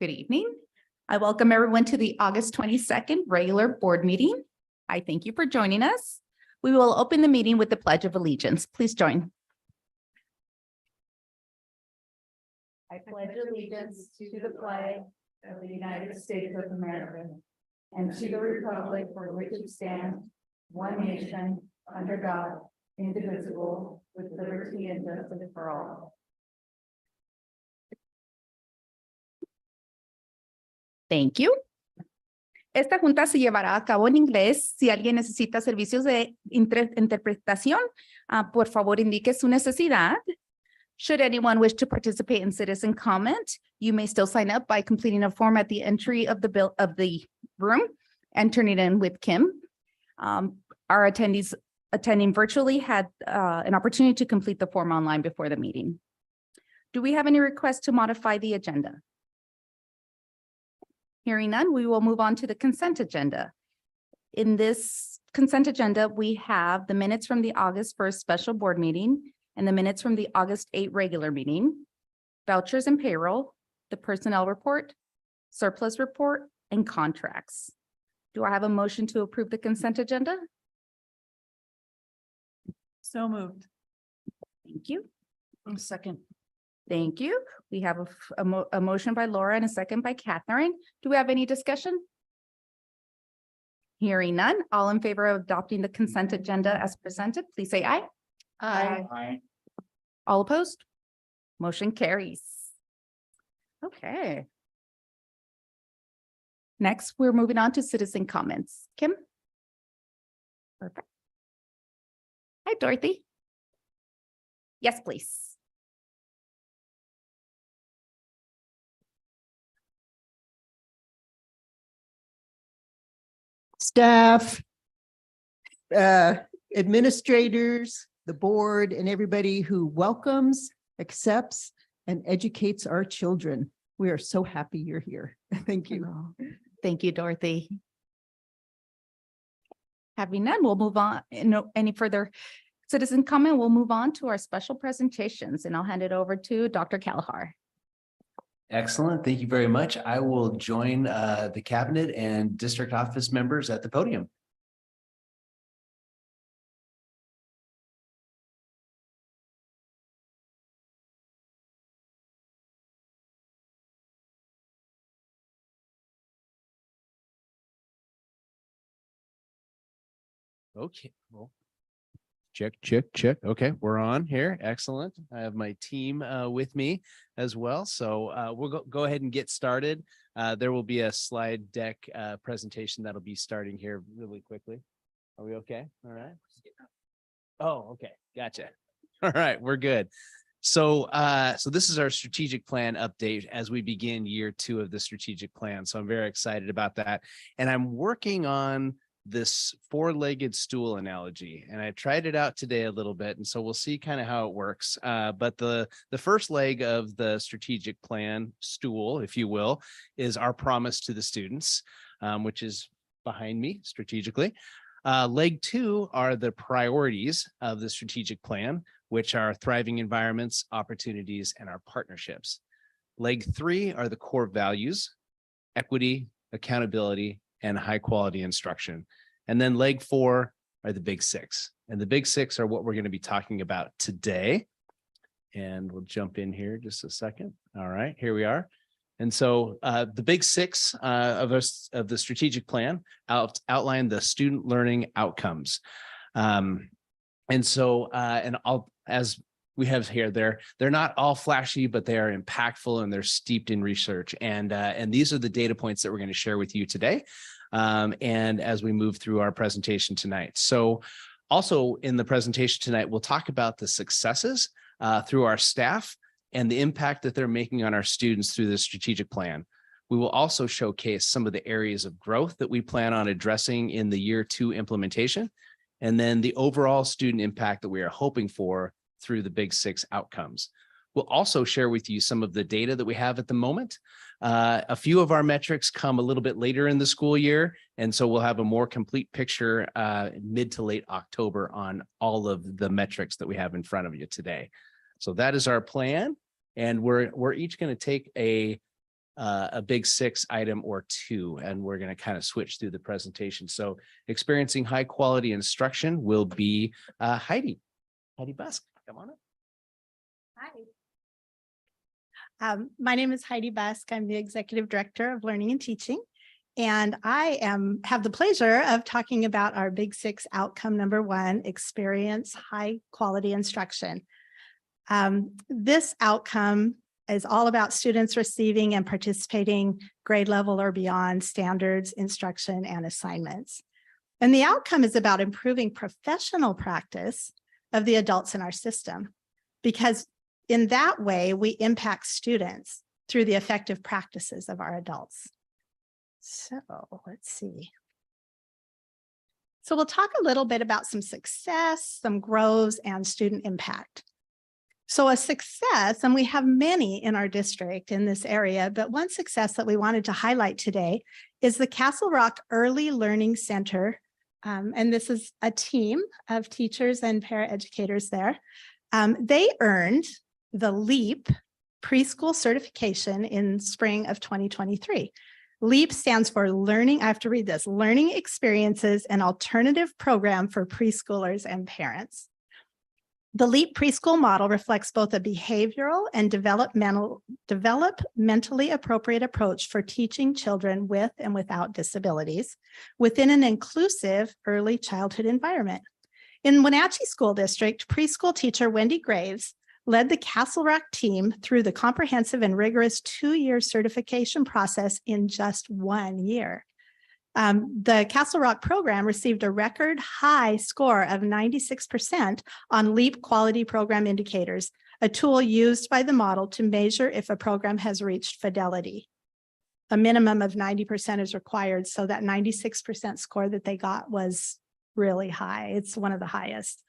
Good evening. I welcome everyone to the August 22nd regular board meeting. I thank you for joining us. We will open the meeting with the Pledge of Allegiance. Please join. I pledge allegiance to the flag of the United States of America and to the republic for which it stands, one nation, under God, indivisible, with liberty and justice for all. Thank you. Esta junta se llevará a cabo en inglés. Si alguien necesita servicios de interpretación, por favor indique su necesidad. Should anyone wish to participate in citizen comment, you may still sign up by completing a form at the entry of the room and turning it in with Kim. Our attendees attending virtually had an opportunity to complete the form online before the meeting. Do we have any requests to modify the agenda? Hearing none, we will move on to the consent agenda. In this consent agenda, we have the minutes from the August 1st special board meeting and the minutes from the August 8th regular meeting, vouchers and payroll, the personnel report, surplus report, and contracts. Do I have a motion to approve the consent agenda? So moved. Thank you. Second. Thank you. We have a motion by Laura and a second by Catherine. Do we have any discussion? Hearing none, all in favor of adopting the consent agenda as presented, please say aye. Aye. All opposed? Motion carries. Okay. Next, we're moving on to citizen comments. Kim? Perfect. Hi, Dorothy. Yes, please. Staff, administrators, the board, and everybody who welcomes, accepts, and educates our children. We are so happy you're here. Thank you. Thank you, Dorothy. Having none, we'll move on. No, any further citizen comment, we'll move on to our special presentations, and I'll hand it over to Dr. Kalahar. Excellent. Thank you very much. I will join the cabinet and district office members at the podium. Okay. Well, check. Okay, we're on here. Excellent. I have my team with me as well. So we'll go ahead and get started. There will be a slide deck presentation that'll be starting here really quickly. Are we okay? All right. Oh, okay. Gotcha. All right, we're good. So this is our strategic plan update as we begin year 2 of the strategic plan. So I'm very excited about that. And I'm working on this 4-legged stool analogy, and I tried it out today a little bit, and so we'll see kind of how it works. But the first leg of the strategic plan stool, if you will, is our promise to the students, which is behind me strategically. Leg 2 are the priorities of the strategic plan, which are thriving environments, opportunities, and our partnerships. Leg 3 are the core values: equity, accountability, and high quality instruction. And then leg 4 are the big 6. And the big 6 are what we're going to be talking about today. And we'll jump in here just a second. All right, here we are. And so the big 6 of the strategic plan outline the student learning outcomes. And as we have here, they're not all flashy, but they are impactful and they're steeped in research. And these are the data points that we're going to share with you today. And as we move through our presentation tonight. So also in the presentation tonight, we'll talk about the successes through our staff and the impact that they're making on our students through the strategic plan. We will also showcase some of the areas of growth that we plan on addressing in the year 2 implementation, and then the overall student impact that we are hoping for through the big 6 outcomes. We'll also share with you some of the data that we have at the moment. A few of our metrics come a little bit later in the school year, and so we'll have a more complete picture mid to late October on all of the metrics that we have in front of you today. So that is our plan, and we're each going to take a a big six item or two, and we're going to kind of switch through the presentation. So experiencing high quality instruction will be Heidi Busk. Come on up. Hi. My name is Heidi Busk. I'm the Executive Director of Learning and Teaching, and I have the pleasure of talking about our Big Six outcome number one, experience high quality instruction. This outcome is all about students receiving and participating grade level or beyond standards, instruction, and assignments. And the outcome is about improving professional practice of the adults in our system, because in that way, we impact students through the effective practices of our adults. So let's see. So we'll talk a little bit about some success, some growth, and student impact. So a success, and we have many in our district in this area, but one success that we wanted to highlight today is the Castle Rock Early Learning Center. And this is a team of teachers and paraeducators there. They earned the LEAP preschool certification in spring of 2023. LEAP stands for Learning, I have to read this, Learning Experiences and Alternative Program for Preschoolers and Parents. The LEAP preschool model reflects both a behavioral and developmentally appropriate approach for teaching children with and without disabilities within an inclusive early childhood environment. In Wenatchee School District, preschool teacher Wendy Graves led the Castle Rock team through the comprehensive and rigorous 2-year certification process in just 1 year. The Castle Rock program received a record high score of 96% on LEAP quality program indicators, a tool used by the model to measure if a program has reached fidelity. A minimum of 90% is required, so that 96% score that they got was really high. It's one of the highest.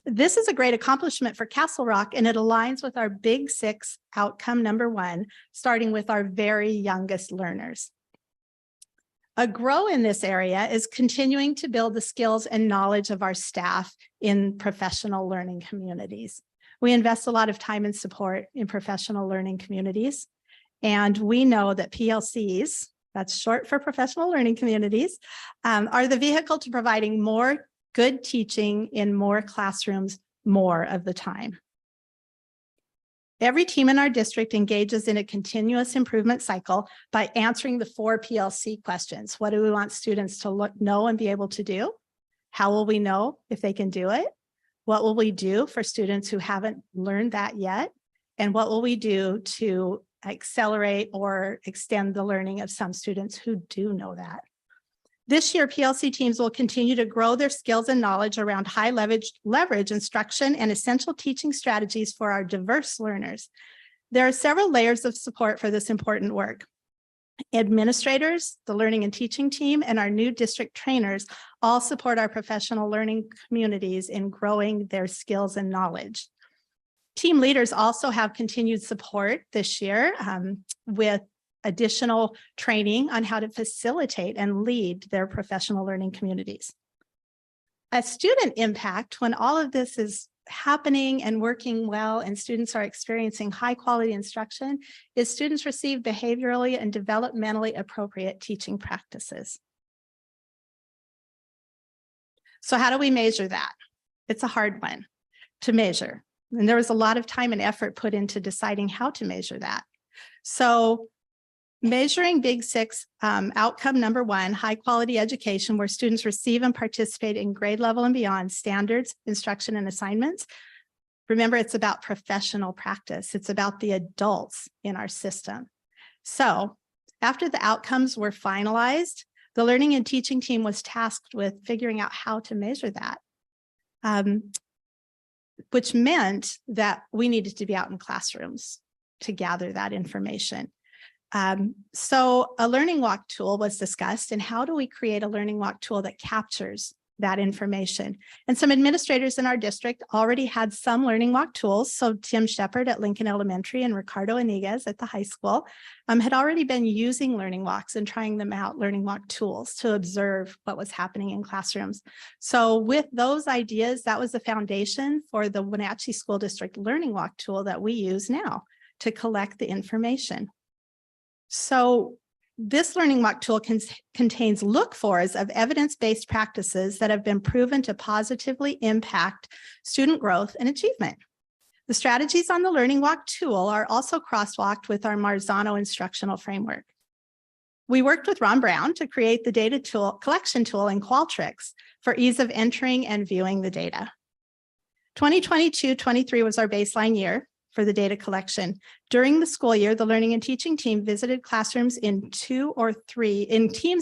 This is a great accomplishment for Castle Rock, and it aligns with our Big Six outcome number one, starting with our very youngest learners. A grow in this area is continuing to build the skills and knowledge of our staff in professional learning communities. We invest a lot of time and support in professional learning communities, and we know that PLCs, that's short for professional learning communities, are the vehicle to providing more good teaching in more classrooms more of the time. Every team in our district engages in a continuous improvement cycle by answering the 4 PLC questions. What do we want students to know and be able to do? How will we know if they can do it? What will we do for students who haven't learned that yet? And what will we do to accelerate or extend the learning of some students who do know that? This year, PLC teams will continue to grow their skills and knowledge around high leverage instruction and essential teaching strategies for our diverse learners. There are several layers of support for this important work. Administrators, the learning and teaching team, and our new district trainers all support our professional learning communities in growing their skills and knowledge. Team leaders also have continued support this year with additional training on how to facilitate and lead their professional learning communities. A student impact, when all of this is happening and working well and students are experiencing high quality instruction, is students receive behaviorally and developmentally appropriate teaching practices. So how do we measure that? It's a hard one to measure. And there was a lot of time and effort put into deciding how to measure that. So measuring Big Six outcome number one, high quality education where students receive and participate in grade level and beyond standards, instruction, and assignments. Remember, it's about professional practice. It's about the adults in our system. So after the outcomes were finalized, the learning and teaching team was tasked with figuring out how to measure that, which meant that we needed to be out in classrooms to gather that information. So a learning walk tool was discussed, and how do we create a learning walk tool that captures that information? And some administrators in our district already had some learning walk tools. So Tim Shepard at Lincoln Elementary and Ricardo Iniguez at the high school had already been using learning walks and trying them out, learning walk tools, to observe what was happening in classrooms. So with those ideas, that was the foundation for the Wenatchee School District learning walk tool that we use now to collect the information. So this learning walk tool contains look-fors of evidence-based practices that have been proven to positively impact student growth and achievement. The strategies on the learning walk tool are also crosswalked with our Marzano instructional framework. We worked with Ron Brown to create the data collection tool in Qualtrics for ease of entering and viewing the data. 2022-23 was our baseline year for the data collection. During the school year, the learning and teaching team visited classrooms in teams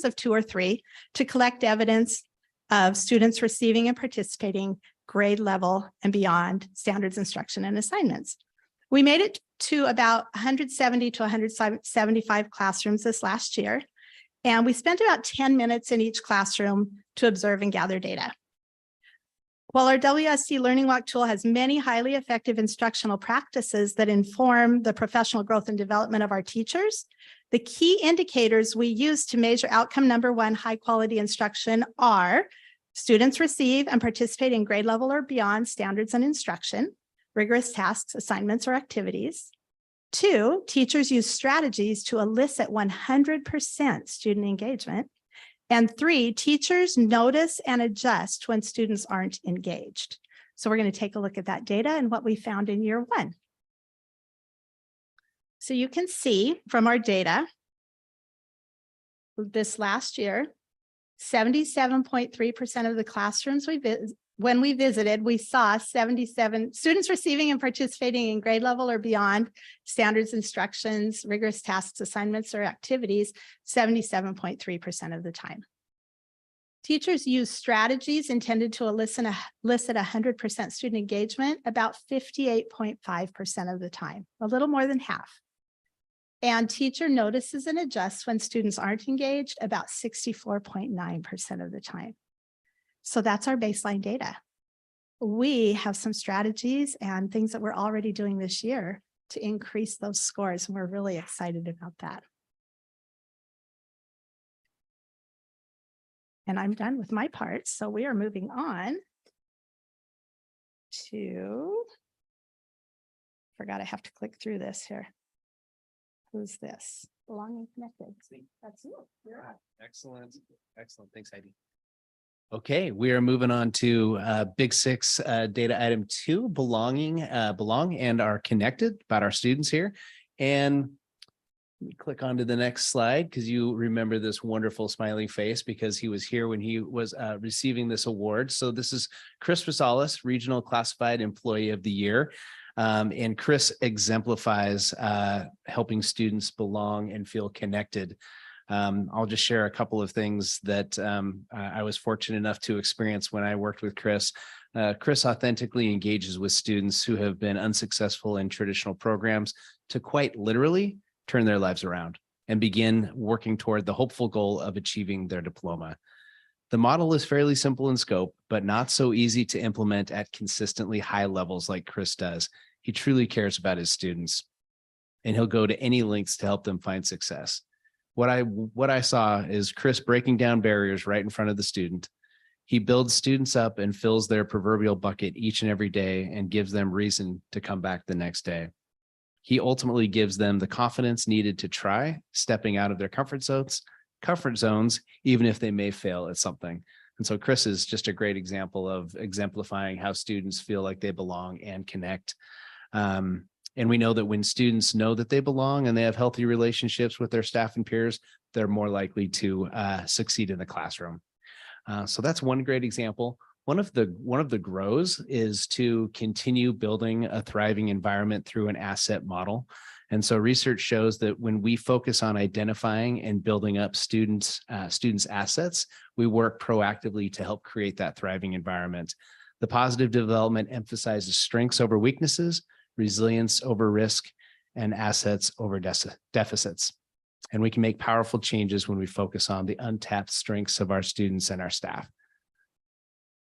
of 2 or 3 to collect evidence of students receiving and participating grade level and beyond standards instruction and assignments. We made it to about 170 to 175 classrooms this last year, and we spent about 10 minutes in each classroom to observe and gather data. While our WSC Learning Walk tool has many highly effective instructional practices that inform the professional growth and development of our teachers, the key indicators we use to measure outcome number 1, high quality instruction, are students receive and participate in grade level or beyond standards and instruction, rigorous tasks, assignments, or activities. 2, teachers use strategies to elicit 100% student engagement. And 3, teachers notice and adjust when students aren't engaged. So we're going to take a look at that data and what we found in year 1. So you can see from our data this last year, 77.3% of the classrooms when we visited, we saw 77 students receiving and participating in grade level or beyond standards instructions, rigorous tasks, assignments, or activities 77.3% of the time. Teachers use strategies intended to elicit 100% student engagement about 58.5% of the time, a little more than half. And teacher notices and adjusts when students aren't engaged about 64.9% of the time. So that's our baseline data. We have some strategies and things that we're already doing this year to increase those scores, and we're really excited about that. And I'm done with my part, so we are moving on to, forgot I have to click through this here. Who's this? Belonging Connected. That's you. Excellent. Excellent. Thanks, Heidi. Okay, we are moving on to Big 6 data item 2, belong and are connected about our students here. And let me click on to the next slide because you remember this wonderful smiling face because he was here when he was receiving this award. So this is Chris Rosales, Regional Classified Employee of the Year. And Chris exemplifies helping students belong and feel connected. I'll just share a couple of things that I was fortunate enough to experience when I worked with Chris. Chris authentically engages with students who have been unsuccessful in traditional programs to quite literally turn their lives around and begin working toward the hopeful goal of achieving their diploma. The model is fairly simple in scope, but not so easy to implement at consistently high levels like Chris does. He truly cares about his students, and he'll go to any lengths to help them find success. What I saw is Chris breaking down barriers right in front of the student. He builds students up and fills their proverbial bucket each and every day and gives them reason to come back the next day. He ultimately gives them the confidence needed to try, stepping out of their comfort zones, even if they may fail at something. And so Chris is just a great example of exemplifying how students feel like they belong and connect. And we know that when students know that they belong and they have healthy relationships with their staff and peers, they're more likely to succeed in the classroom. So that's one great example. One of the grows is to continue building a thriving environment through an asset model. And so research shows that when we focus on identifying and building up students' assets, we work proactively to help create that thriving environment. The positive development emphasizes strengths over weaknesses, resilience over risk, and assets over deficits. And we can make powerful changes when we focus on the untapped strengths of our students and our staff.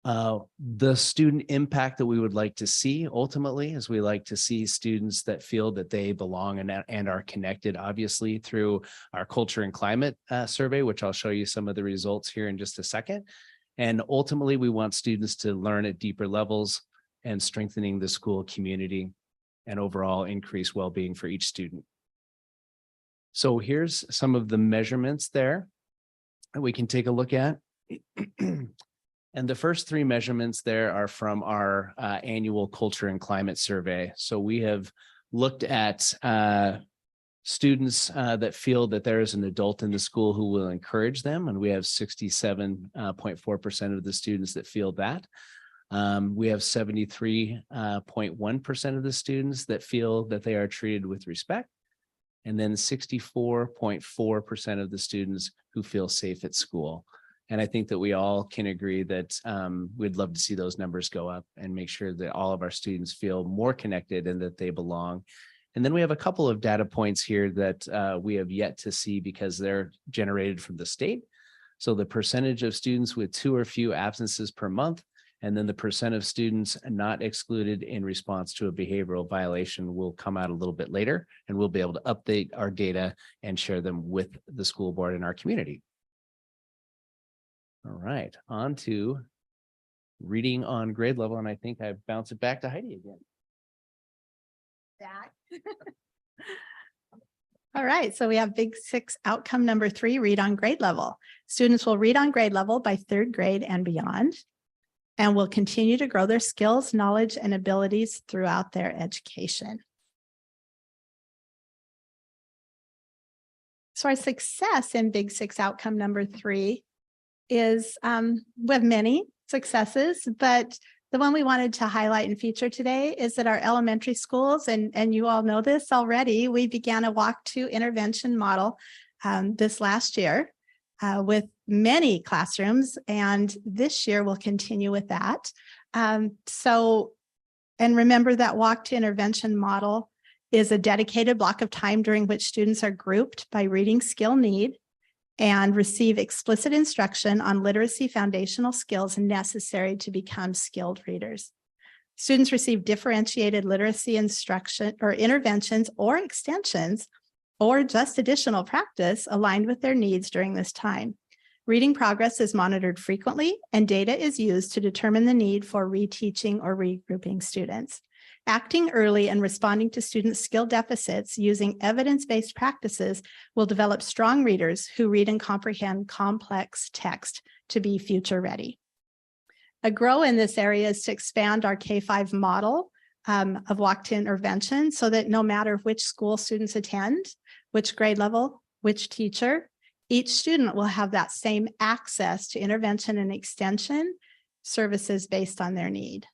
The student impact that we would like to see ultimately is we like to see students that feel that they belong and are connected, obviously through our culture and climate survey, which I'll show you some of the results here in just a second. And ultimately, we want students to learn at deeper levels and strengthening the school community and overall increase well-being for each student. So here's some of the measurements there that we can take a look at. And the first three measurements there are from our annual culture and climate survey. So we have looked at students that feel that there is an adult in the school who will encourage them. And we have 67.4% of the students that feel that. We have 73.1% of the students that feel that they are treated with respect. And then 64.4% of the students who feel safe at school. And I think that we all can agree that we'd love to see those numbers go up and make sure that all of our students feel more connected and that they belong. And then we have a couple of data points here that we have yet to see because they're generated from the state. So the percentage of students with 2 or few absences per month, and then the percent of students not excluded in response to a behavioral violation will come out a little bit later, and we'll be able to update our data and share them with the school board and our community. All right, on to reading on grade level, and I think I bounce it back to Heidi again. All right, so we have Big 6 outcome number 3, read on grade level. Students will read on grade level by 3rd grade and beyond, and will continue to grow their skills, knowledge, and abilities throughout their education. So our success in Big 6 outcome number 3 is we have many successes, but the one we wanted to highlight and feature today is that our elementary schools, and you all know this already, we began a walk to intervention model this last year with many classrooms, and this year we'll continue with that. And remember that walk to intervention model is a dedicated block of time during which students are grouped by reading skill need and receive explicit instruction on literacy foundational skills necessary to become skilled readers. Students receive differentiated literacy instruction or interventions or extensions or just additional practice aligned with their needs during this time. Reading progress is monitored frequently, and data is used to determine the need for reteaching or regrouping students. Acting early and responding to students' skill deficits using evidence-based practices will develop strong readers who read and comprehend complex text to be future ready. A grow in this area is to expand our K-5 model of walk-to intervention so that no matter which school students attend, which grade level, which teacher, each student will have that same access to intervention and extension services based on their need.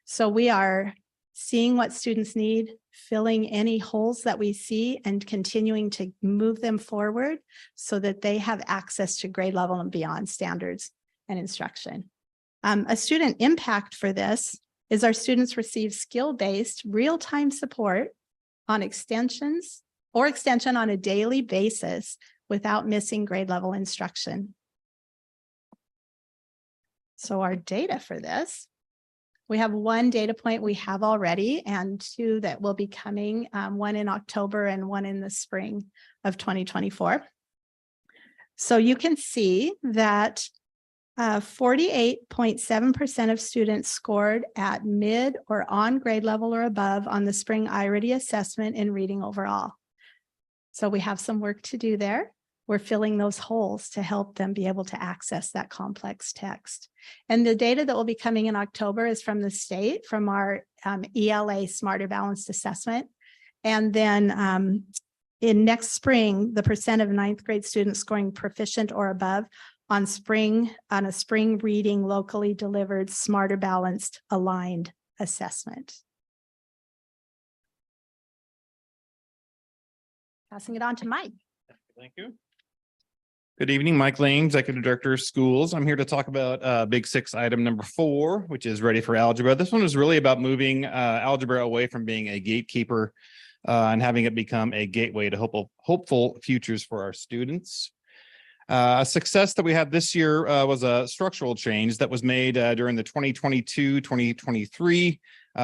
So we are seeing what students need, filling any holes that we see, and continuing to move them forward so that they have access to grade level and beyond standards and instruction. A student impact for this is our students receive skill-based real-time support on extension on a daily basis without missing grade level instruction. So our data for this, we have 1 data point we have already and 2 that will be coming, one in October and one in the spring of 2024. So you can see that 48.7% of students scored at mid or on grade level or above on the spring iReady assessment in reading overall. So we have some work to do there. We're filling those holes to help them be able to access that complex text. And the data that will be coming in October is from the state, from our ELA Smarter Balanced Assessment. And then in next spring, the percent of 9th grade students scoring proficient or above on a spring reading locally delivered Smarter Balanced Aligned Assessment. Passing it on to Mike. Thank you. Good evening, Mike Lane, Executive Director of Schools. I'm here to talk about Big 6 item number 4, which is ready for algebra. This one is really about moving algebra away from being a gatekeeper and having it become a gateway to hopeful futures for our students. A success that we had this year was a structural change that was made during the 2022-2023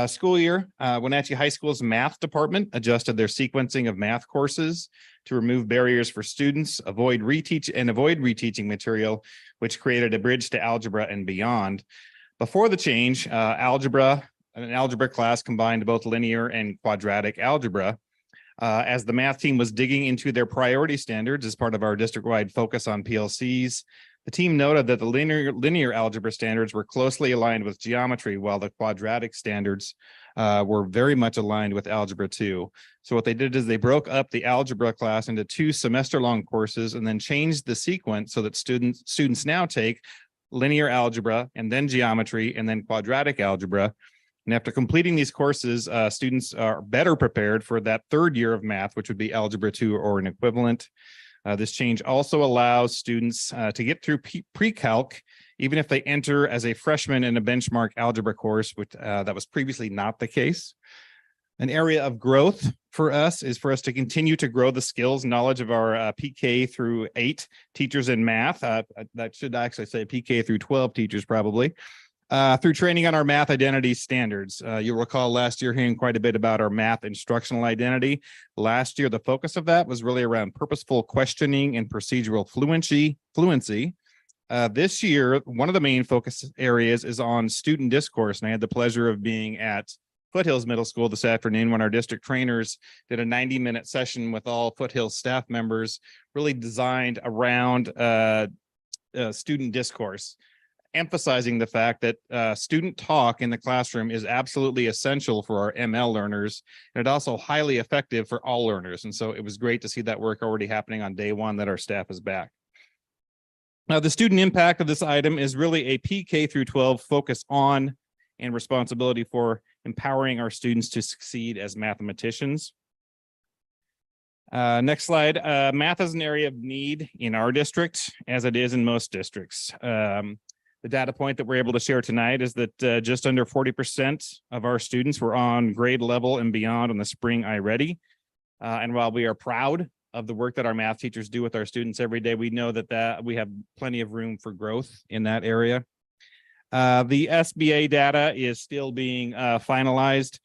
school year. Wenatchee High School's math department adjusted their sequencing of math courses to remove barriers for students, avoid reteaching material, which created a bridge to algebra and beyond. Before the change, an algebra class combined both linear and quadratic algebra. As the math team was digging into their priority standards as part of our district-wide focus on PLCs, the team noted that the linear algebra standards were closely aligned with geometry, while the quadratic standards were very much aligned with Algebra 2. So what they did is they broke up the algebra class into 2 semester-long courses and then changed the sequence so that students now take linear algebra and then geometry and then quadratic algebra. And after completing these courses, students are better prepared for that 3rd year of math, which would be Algebra 2 or an equivalent. This change also allows students to get through pre-calc, even if they enter as a freshman in a benchmark algebra course, which that was previously not the case. An area of growth for us is for us to continue to grow the skills, knowledge of our PK through 8 teachers in math. That should actually say PK through 12 teachers probably. Through training on our math identity standards. You'll recall last year hearing quite a bit about our math instructional identity. Last year, the focus of that was really around purposeful questioning and procedural fluency. This year, one of the main focus areas is on student discourse, and I had the pleasure of being at Foothills Middle School this afternoon when our district trainers did a 90-minute session with all Foothills staff members, really designed around student discourse, emphasizing the fact that student talk in the classroom is absolutely essential for our ML learners, and it's also highly effective for all learners. And so it was great to see that work already happening on day 1 that our staff is back. Now, the student impact of this item is really a PK through 12 focus on and responsibility for empowering our students to succeed as mathematicians. Next slide. Math is an area of need in our district, as it is in most districts. The data point that we're able to share tonight is that just under 40% of our students were on grade level and beyond on the spring iReady. And while we are proud of the work that our math teachers do with our students every day, we know that we have plenty of room for growth in that area. The SBA data is still being finalized,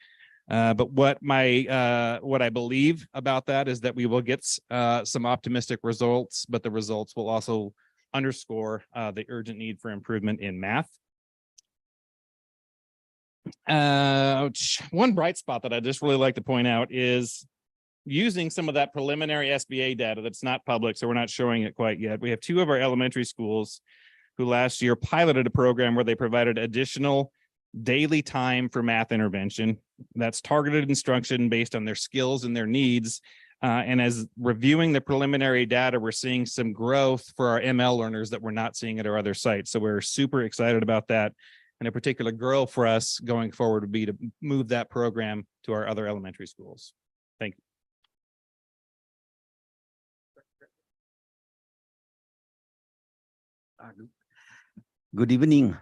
but what I believe about that is that we will get some optimistic results, but the results will also underscore the urgent need for improvement in math. One bright spot that I just really like to point out is using some of that preliminary SBA data that's not public, so we're not showing it quite yet. We have 2 of our elementary schools who last year piloted a program where they provided additional daily time for math intervention. That's targeted instruction based on their skills and their needs. And as reviewing the preliminary data, we're seeing some growth for our ML learners that we're not seeing at our other sites. So we're super excited about that. And a particular goal for us going forward would be to move that program to our other elementary schools. Thank you. Good evening.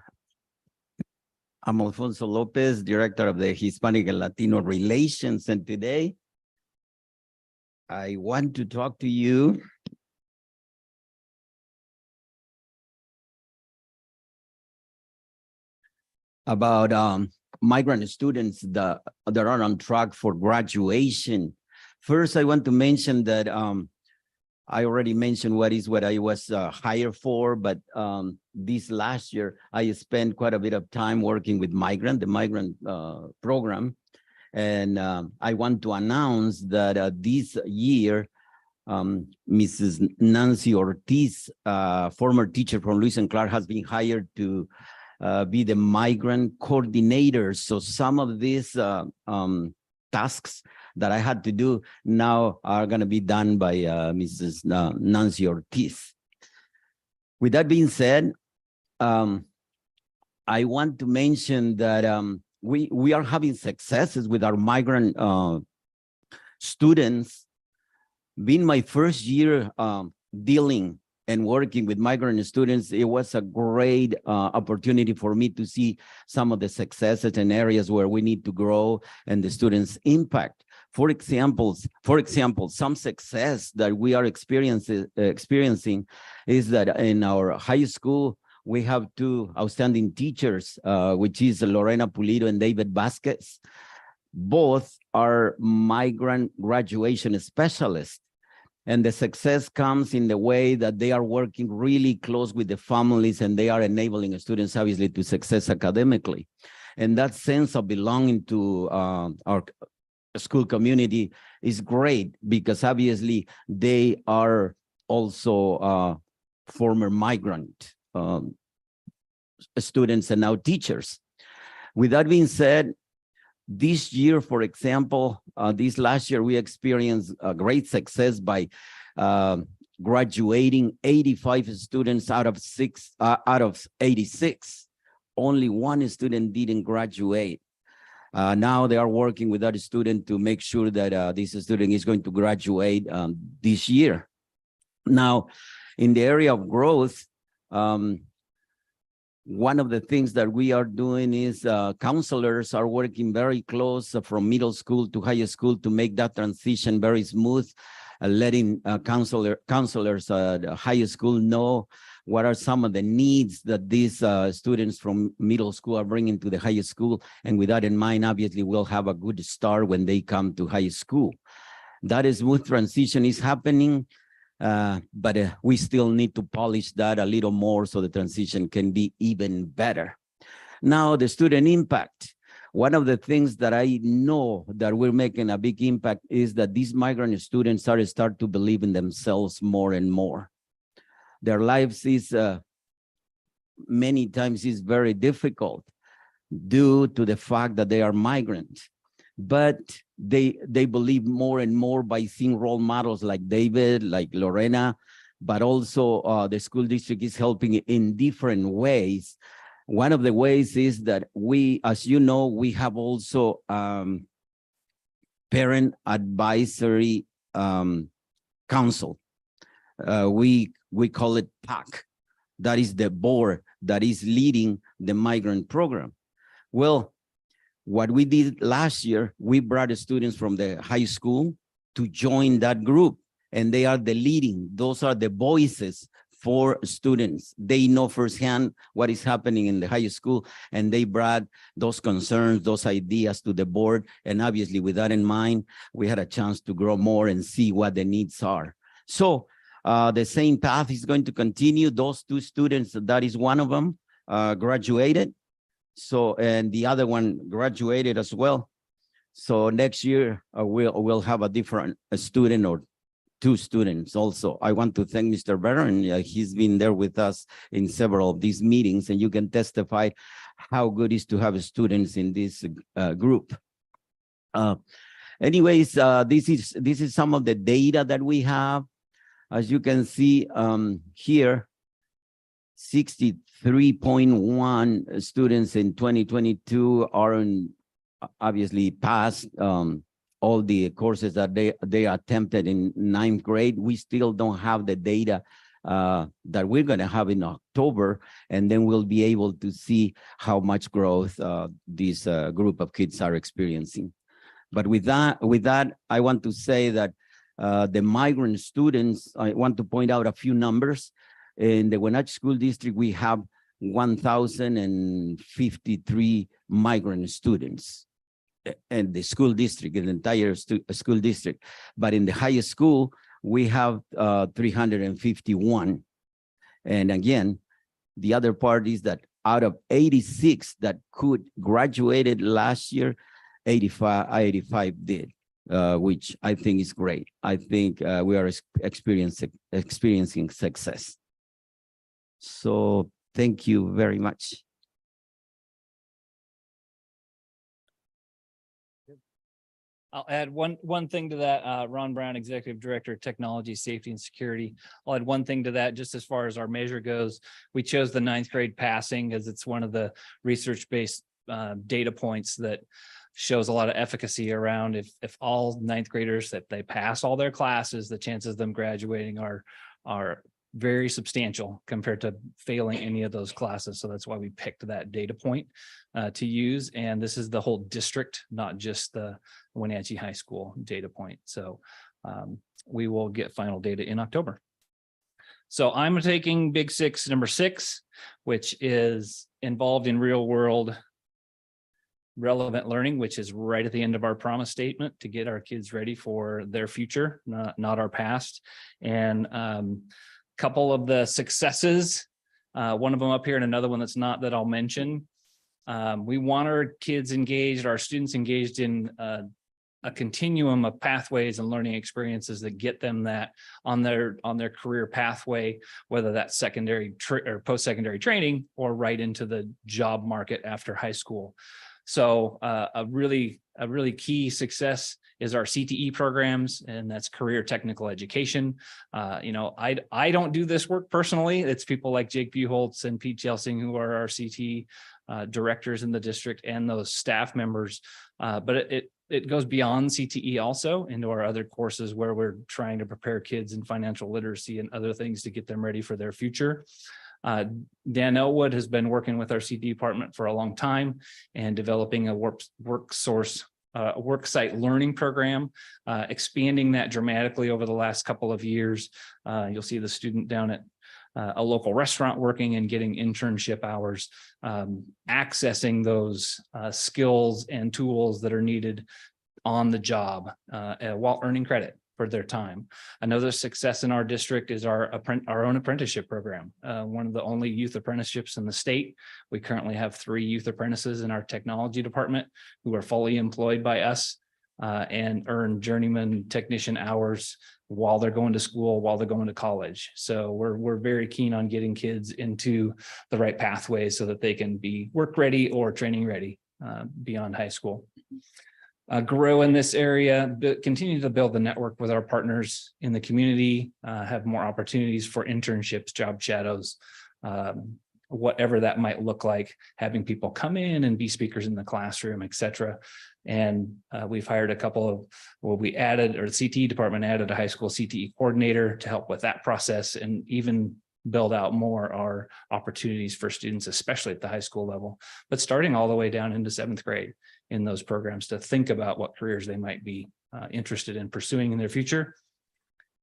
I'm Alfonso Lopez, Director of the Hispanic and Latino Relations, and today I want to talk to you about migrant students that are on track for graduation. First, I want to mention that I already mentioned what I was hired for, but this last year, I spent quite a bit of time working with the migrant program. And I want to announce that this year, Mrs. Nancy Ortiz, former teacher from Lewis and Clark, has been hired to be the migrant coordinator. So some of these tasks that I had to do now are going to be done by Mrs. Nancy Ortiz. With that being said, I want to mention that we are having successes with our migrant students. Being my first year dealing and working with migrant students, it was a great opportunity for me to see some of the successes and areas where we need to grow and the students' impact. For example, some success that we are experiencing is that in our high school, we have 2 outstanding teachers, which is Lorena Pulido and David Vasquez. Both are migrant graduation specialists. And the success comes in the way that they are working really close with the families, and they are enabling students, obviously, to success academically. And that sense of belonging to our school community is great because obviously they are also former migrant students and now teachers. With that being said, this year, for example, this last year, we experienced a great success by graduating 85 students out of 86. Only one student didn't graduate. Now they are working with that student to make sure that this student is going to graduate this year. Now, in the area of growth, one of the things that we are doing is counselors are working very close from middle school to high school to make that transition very smooth, letting counselors at high school know what are some of the needs that these students from middle school are bringing to the high school. And with that in mind, obviously, we'll have a good start when they come to high school. That smooth transition is happening. But we still need to polish that a little more so the transition can be even better. Now, the student impact. One of the things that I know that we're making a big impact is that these migrant students start to believe in themselves more and more. Their lives is many times is very difficult due to the fact that they are migrant. But they believe more and more by seeing role models like David, like Lorena, but also the school district is helping in different ways. One of the ways is that we, as you know, we have also parent advisory council. We call it PAC. That is the board that is leading the migrant program. Well, what we did last year, we brought the students from the high school to join that group, and they are the leading. Those are the voices for students. They know firsthand what is happening in the high school, and they brought those concerns, those ideas to the board. And obviously, with that in mind, we had a chance to grow more and see what the needs are. So the same path is going to continue. Those two students, that is one of them, graduated. So, and the other one graduated as well. So next year we'll have a different student or two students also. I want to thank Mr. Barron. He's been there with us in several of these meetings, and you can testify how good it is to have students in this group. Anyways, this is some of the data that we have. As you can see here, 63.1 students in 2022 are obviously passed all the courses that they attempted in 9th grade. We still don't have the data that we're going to have in October, and then we'll be able to see how much growth this group of kids are experiencing. But with that, I want to say that the migrant students, I want to point out a few numbers. In the Wenatchee School District, we have 1,053 migrant students in the school district, in the entire school district. But in the highest school, we have 351. And again, the other part is that out of 86 that could graduated last year, 85 did, which I think is great. I think we are experiencing success. So thank you very much. I'll add one thing to that. Ron Brown, Executive Director of Technology, Safety and Security. I'll add one thing to that just as far as our measure goes. We chose the 9th grade passing as it's one of the research-based data points that shows a lot of efficacy around if all 9th graders that they pass all their classes, the chances of them graduating are very substantial compared to failing any of those classes. So that's why we picked that data point to use. And this is the whole district, not just the Wenatchee High School data point. So we will get final data in October. So I'm taking Big Six, number 6, which is involved in real world relevant learning, which is right at the end of our promise statement to get our kids ready for their future, not our past. And couple of the successes, one of them up here and another one that's not that I'll mention. We want our kids engaged, our students engaged in a continuum of pathways and learning experiences that get them that on their career pathway, whether that's secondary or post-secondary training or right into the job market after high school. So a really key success is our CTE programs, and that's career technical education. I don't do this work personally. It's people like Jake Buholtz and Pete Jelsing who are our CTE directors in the district and those staff members. But it goes beyond CTE also into our other courses where we're trying to prepare kids in financial literacy and other things to get them ready for their future. Dan Elwood has been working with our CTE department for a long time and developing a work site learning program, expanding that dramatically over the last couple of years. You'll see the student down at a local restaurant working and getting internship hours, accessing those skills and tools that are needed on the job while earning credit for their time. Another success in our district is our own apprenticeship program, one of the only youth apprenticeships in the state. We currently have 3 youth apprentices in our technology department who are fully employed by us and earn journeyman technician hours while they're going to school, while they're going to college. So we're very keen on getting kids into the right pathways so that they can be work ready or training ready beyond high school. Grow in this area, continue to build the network with our partners in the community, have more opportunities for internships, job shadows, whatever that might look like, having people come in and be speakers in the classroom, et cetera. And we've hired a couple of, the CTE department added a high school CTE coordinator to help with that process and even build out more our opportunities for students, especially at the high school level, but starting all the way down into 7th grade in those programs to think about what careers they might be interested in pursuing in their future.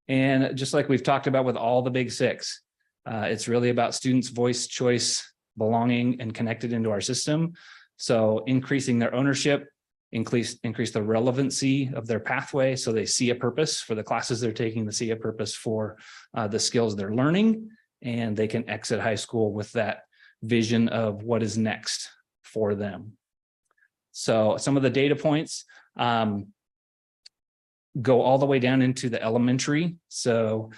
And just like we've talked about with all the big 6, it's really about students' voice, choice, belonging, and connected into our system. So increasing their ownership, increase the relevancy of their pathway so they see a purpose for the classes they're taking, to see a purpose for the skills they're learning, and they can exit high school with that vision of what is next for them. So some of the data points go all the way down into the elementary. So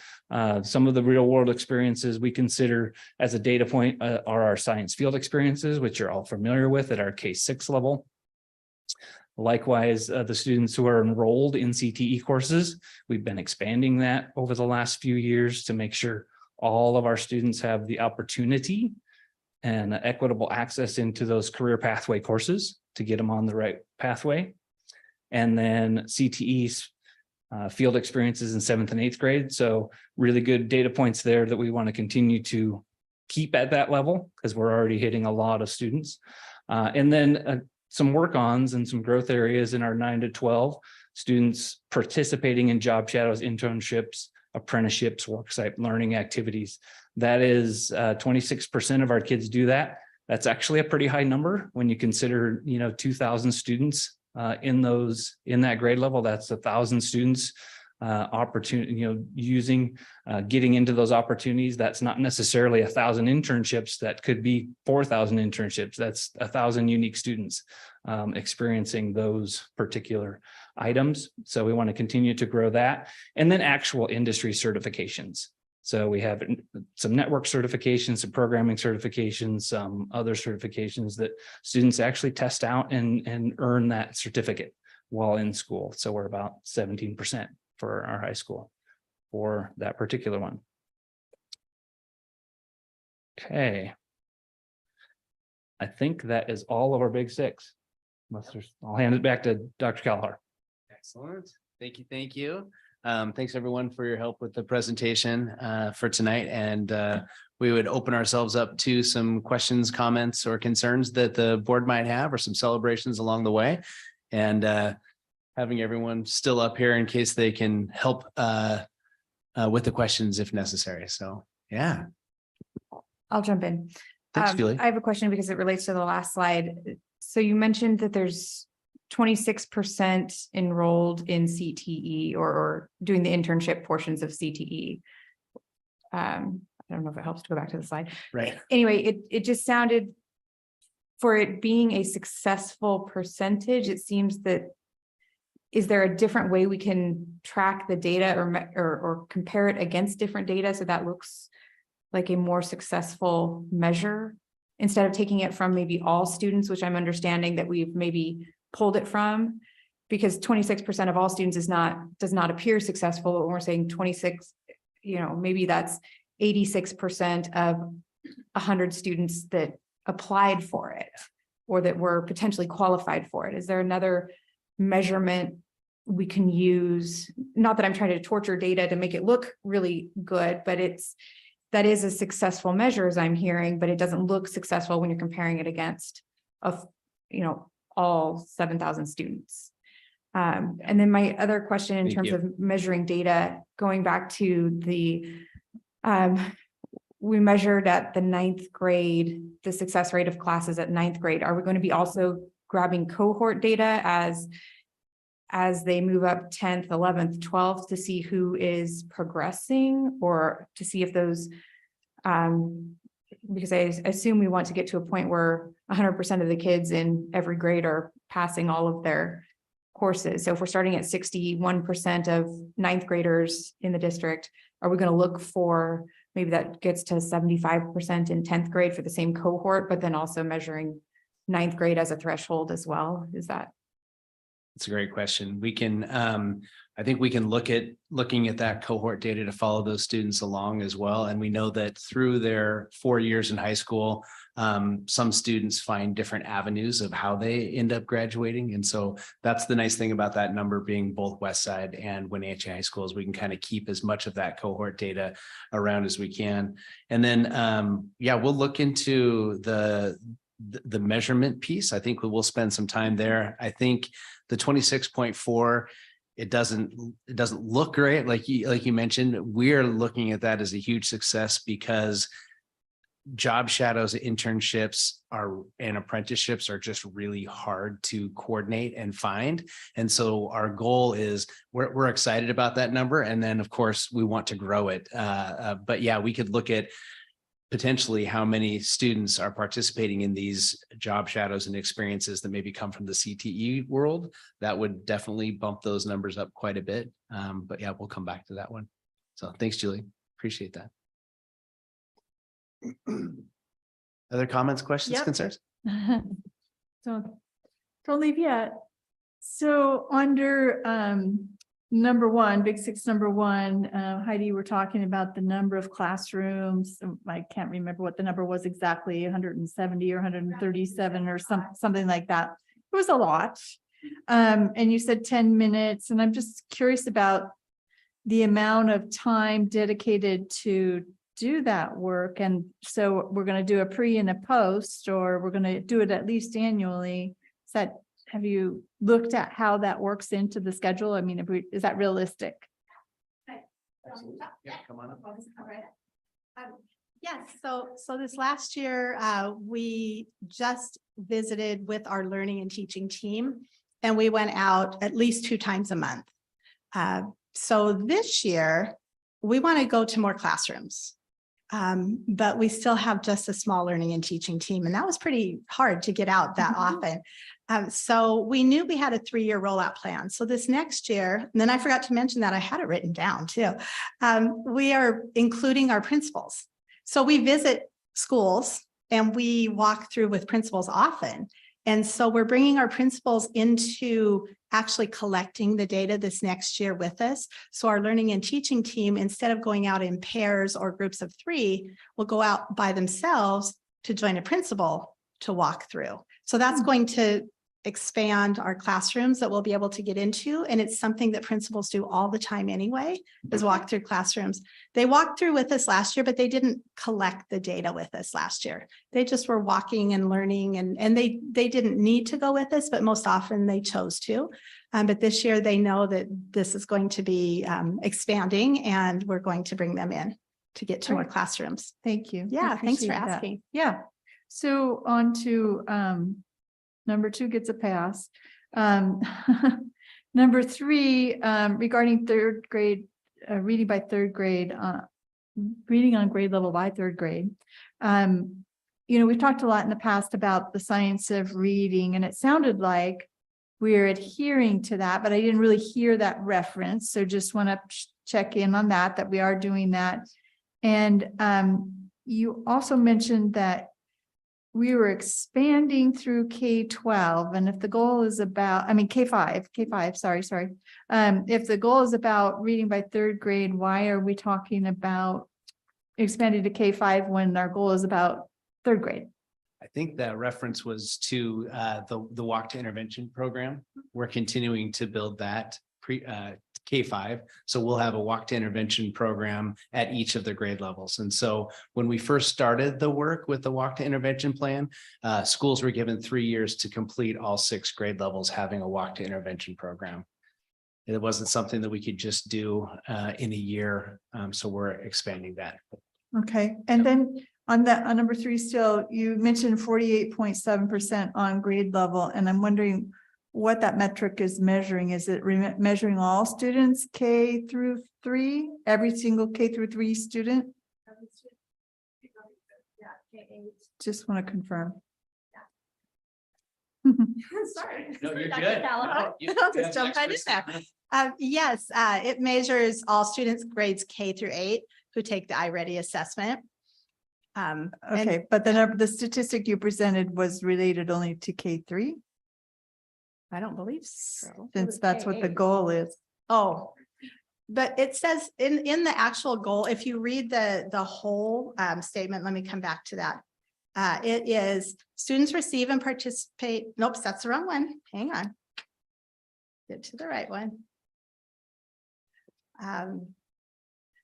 some of the real world experiences we consider as a data point are our science field experiences, which you're all familiar with at our K-6 level. Likewise, the students who are enrolled in CTE courses, we've been expanding that over the last few years to make sure all of our students have the opportunity and equitable access into those career pathway courses to get them on the right pathway. And then CTE's field experiences in 7th and 8th grade. So really good data points there that we want to continue to keep at that level because we're already hitting a lot of students. And then some work-ons and some growth areas in our 9 to 12 students participating in job shadows, internships, apprenticeships, worksite learning activities. That is 26% of our kids do that. That's actually a pretty high number when you consider, 2,000 students in that grade level. That's 1,000 students opportunity, getting into those opportunities. That's not necessarily 1,000 internships. That could be 4,000 internships. That's 1,000 unique students experiencing those particular items. So we want to continue to grow that. And then actual industry certifications. So we have some network certifications, some programming certifications, some other certifications that students actually test out and earn that certificate while in school. So we're about 17% for our high school for that particular one. Okay. I think that is all of our big 6. I'll hand it back to Dr. Kalhar. Excellent. Thank you. Thank you. Thanks everyone for your help with the presentation for tonight. And we would open ourselves up to some questions, comments, or concerns that the board might have, or some celebrations along the way. And having everyone still up here in case they can help with the questions if necessary. So, yeah. I'll jump in. Thanks, Julie. I have a question because it relates to the last slide. So you mentioned that there's 26% enrolled in CTE or doing the internship portions of CTE. I don't know if it helps to go back to the slide. Right. Anyway, it just sounded, for it being a successful percentage, it seems that is there a different way we can track the data or compare it against different data so that looks like a more successful measure instead of taking it from maybe all students, which I'm understanding that we've maybe pulled it from, because 26% of all students does not appear successful. But when we're saying 26, maybe that's 86% of 100 students that applied for it or that were potentially qualified for it. Is there another measurement we can use? Not that I'm trying to torture data to make it look really good, but that is a successful measure as I'm hearing, but it doesn't look successful when you're comparing it against all 7,000 students. And then my other question in terms of measuring data, going back to we measured at the 9th grade, the success rate of classes at 9th grade. Are we going to be also grabbing cohort data as they move up 10th, 11th, 12th to see who is progressing, or to see if those, because I assume we want to get to a point where 100% of the kids in every grade are passing all of their courses. So if we're starting at 61% of 9th graders in the district, are we going to look for maybe that gets to 75% in 10th grade for the same cohort, but then also measuring 9th grade as a threshold as well? Is that? It's a great question. We can, I think we can looking at that cohort data to follow those students along as well. And we know that through their 4 years in high school, some students find different avenues of how they end up graduating. And so that's the nice thing about that number being both Westside and Wenatchee High Schools. We can kind of keep as much of that cohort data around as we can. And then, we'll look into the measurement piece. I think we will spend some time there. I think the 26.4, it doesn't look great. Like you mentioned, we're looking at that as a huge success because job shadows, internships and apprenticeships are just really hard to coordinate and find. And so our goal is we're excited about that number. And then of course we want to grow it. But yeah, we could look at potentially how many students are participating in these job shadows and experiences that maybe come from the CTE world. That would definitely bump those numbers up quite a bit. But yeah, we'll come back to that one. So thanks, Julie. Appreciate that. Other comments, questions, Yep. concerns? Don't leave yet. So under number one, Big Six, number one, Heidi, you were talking about the number of classrooms. I can't remember what the number was exactly, 170 or 137 or something like that. It was a lot. And you said 10 minutes. And I'm just curious about the amount of time dedicated to do that work. And so we're going to do a pre and a post, or we're going to do it at least annually. Have you looked at how that works into the schedule? I mean, is that realistic? Yeah, come on up. Yes, so this last year, we just visited with our learning and teaching team, and we went out at least 2 times a month. So this year, we want to go to more classrooms. But we still have just a small learning and teaching team, and that was pretty hard to get out that often. So we knew we had a 3-year rollout plan. So this next year, and then I forgot to mention that I had it written down too. We are including our principals. So we visit schools and we walk through with principals often. And so we're bringing our principals into actually collecting the data this next year with us. So our learning and teaching team, instead of going out in pairs or groups of 3, will go out by themselves to join a principal to walk through. So that's going to expand our classrooms that we'll be able to get into. And it's something that principals do all the time anyway, is walk through classrooms. They walked through with us last year, but they didn't collect the data with us last year. They just were walking and learning, and they didn't need to go with us, but most often they chose to. But this year they know that this is going to be expanding, and we're going to bring them in to get to more classrooms. Thank you. Yeah, thanks for Appreciate that. asking. Yeah. So on to number 2 gets a pass. Number 3, regarding 3rd grade, reading by 3rd grade, reading on grade level by 3rd grade. We've talked a lot in the past about the science of reading, and it sounded like we're adhering to that, but I didn't really hear that reference. So just want to check in on that we are doing that. And you also mentioned that we were expanding through K-12, and if the goal is about, I mean, K-5, sorry. If the goal is about reading by third grade, why are we talking about expanding to K-5 when our goal is about third grade? I think that reference was to the walk to intervention program. We're continuing to build that K-5. So we'll have a walk to intervention program at each of the grade levels. And so when we first started the work with the walk to intervention plan, schools were given 3 years to complete all 6 grade levels having a walk to intervention program. It wasn't something that we could just do in a year. So we're expanding that. Okay, and then on number 3 still, you mentioned 48.7% on grade level, and I'm wondering what that metric is measuring. Is it measuring all students K through 3, every single K through 3 student? Just want to confirm. Sorry. No, you're Dr. good. Callahan. No, I'll just jump right in there. Yes, it measures all students grades K through 8 who take the iReady assessment. And Okay, but the statistic you presented was related only to K-3, I don't believe so. since that's what the goal is. Oh, but it says in the actual goal, if you read the whole statement, let me come back to that. It is students receive and participate. Nope, that's the wrong one. Hang on. Get to the right one.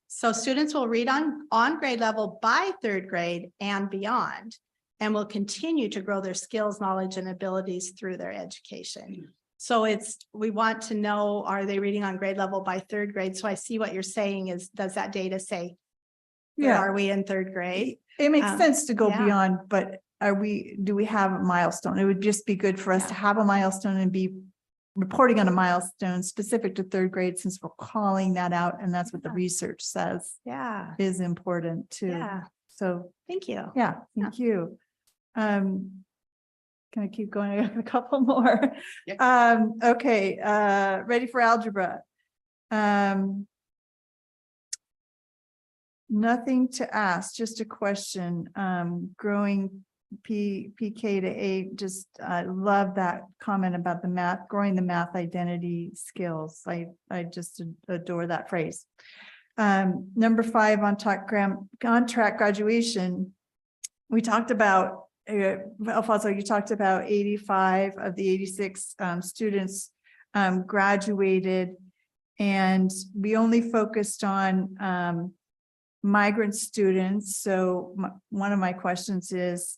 So students will read on grade level by third grade and beyond, and will continue to grow their skills, knowledge, and abilities through their education. So we want to know, are they reading on grade level by third grade? So I see what you're saying is, does that data say, where Yeah, are we in third grade? it makes sense to go yeah. beyond, but do we have a milestone? It would just be good for us to have a milestone and be reporting on a milestone specific to third grade, since we're calling that out, and that's what the research says Yeah, is important too. yeah, So, thank you. yeah, thank you. Can I keep going? I got a couple more. Okay, ready for algebra. Nothing to ask, just a question. Growing PK to 8, just I love that comment about the math, growing the math identity skills. I just adore that phrase. Number 5 on track graduation. We talked about Alfonso, you talked about 85 of the 86 students graduated, and we only focused on migrant students. So one of my questions is,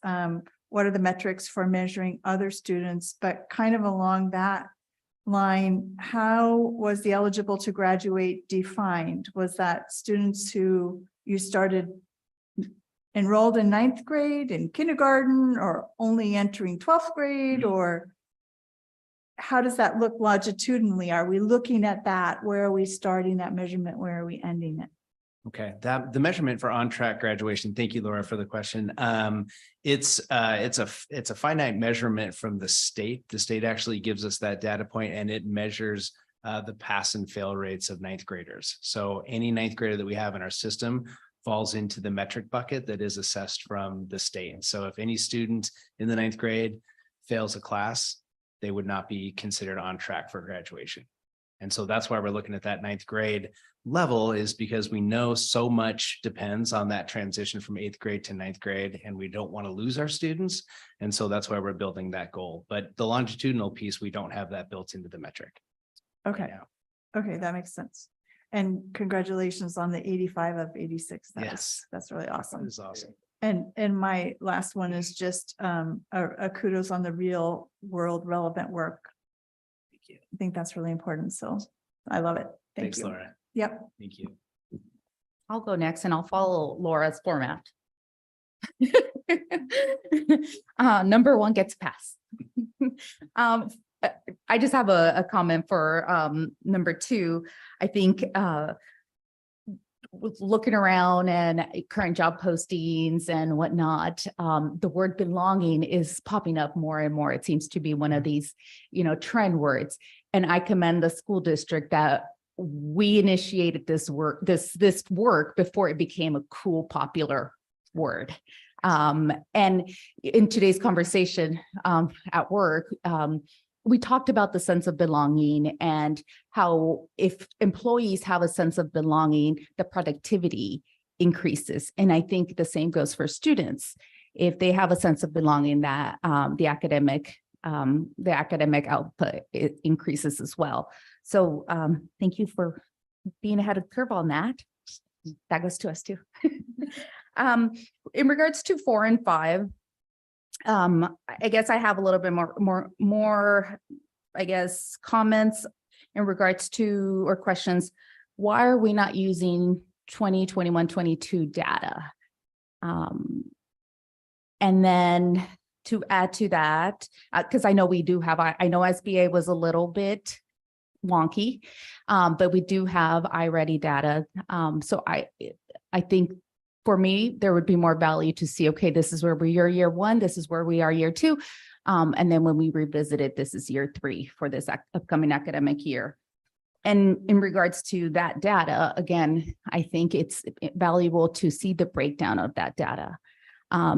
what are the metrics for measuring other students? But kind of along that line, how was the eligible to graduate defined? Was that students who you started enrolled in 9th grade, in kindergarten, or only entering 12th grade, or how does that look longitudinally? Are we looking at that? Where are we starting that measurement? Where are we ending it? Okay, the measurement for on-track graduation. Thank you, Laura, for the question. It's a finite measurement from the state. The state actually gives us that data point, and it measures the pass and fail rates of 9th graders. So any 9th grader that we have in our system falls into the metric bucket that is assessed from the state. So if any student in the 9th grade fails a class, they would not be considered on track for graduation. And so that's why we're looking at that 9th grade level, is because we know so much depends on that transition from 8th grade to 9th grade, and we don't want to lose our students. And so that's why we're building that goal. But the longitudinal piece, we don't have that built into the metric. Okay. Right now. Okay, that makes sense. And congratulations on the 85 of 86. Yes. That's really That awesome. is awesome. And my last one is just a kudos on the real world relevant work. Thank you. I think that's really important. So I love it. Thank Thanks, you. Laura. Yep. Thank you. I'll go next and I'll follow Laura's format. Number 1 gets passed. I just have a comment for number 2. I think with looking around and current job postings and whatnot, the word belonging is popping up more and more. It seems to be one of these, trend words. And I commend the school district that we initiated this work before it became a cool, popular word. And in today's conversation at work, we talked about the sense of belonging and how if employees have a sense of belonging, the productivity increases. And I think the same goes for students. If they have a sense of belonging, that the academic output increases as well. So thank you for being ahead of the curve on that. That goes to us too. In regards to 4 and 5, I guess I have a little bit more, I guess, comments in regards to, or questions. Why are we not using 2021, 22 data? And then to add to that, because I know we do have, I know SBA was a little bit wonky, but we do have iReady data. So I think for me, there would be more value to see, okay, this is where we are year 1, this is where we are year 2. And then when we revisit it, this is year 3 for this upcoming academic year. And in regards to that data, again, I think it's valuable to see the breakdown of that data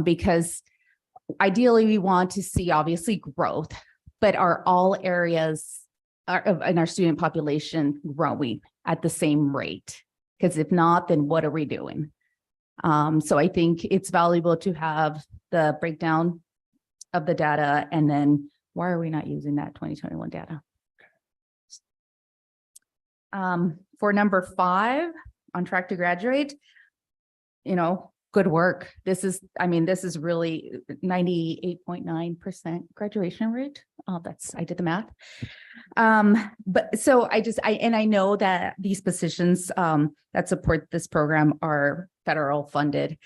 because ideally we want to see obviously growth, but are all areas in our student population growing at the same rate? Because if not, then what are we doing? So I think it's valuable to have the breakdown of the data, and then why are we not using that 2021 data? For number 5, on track to graduate, good work. This is really 98.9% graduation rate. I did the math. But so I know that these positions that support this program are federal funded.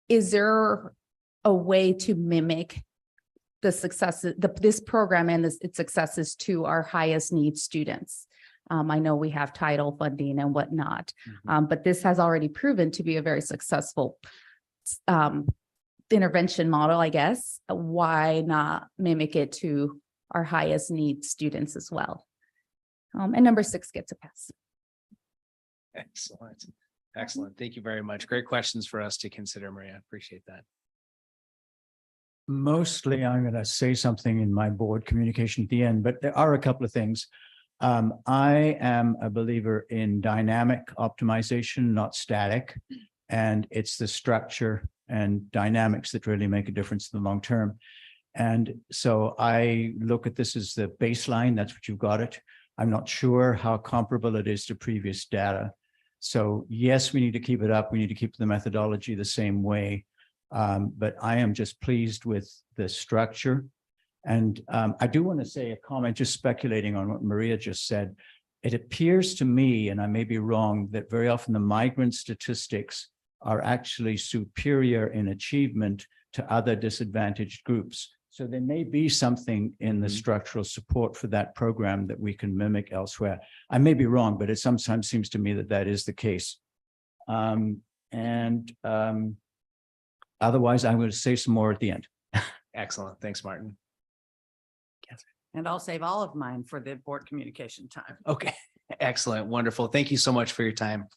Is there a way to mimic the successes, this program and its successes to our highest need students? I know we have title funding and whatnot, but this has already proven to be a very successful intervention model, I guess. Why not mimic it to our highest need students as well? And number 6 gets a pass. Excellent. Excellent. Thank you very much. Great questions for us to consider, Maria. Appreciate that. Mostly, I'm going to say something in my board communication at the end, but there are a couple of things. I am a believer in dynamic optimization, not static, and it's the structure and dynamics that really make a difference in the long term. And so I look at this as the baseline. That's what you've got it. I'm not sure how comparable it is to previous data. So yes, we need to keep it up. We need to keep the methodology the same way. But I am just pleased with the structure. And I do want to say a comment, just speculating on what Maria just said. It appears to me, and I may be wrong, that very often the migrant statistics are actually superior in achievement to other disadvantaged groups. So there may be something in the structural support for that program that we can mimic elsewhere. I may be wrong, but it sometimes seems to me that that is the case. Otherwise, I'm going to say some more at the end. Excellent. Thanks, Martin. And I'll save all of mine for the board communication time. Okay. Excellent. Wonderful. Thank you so much for your time.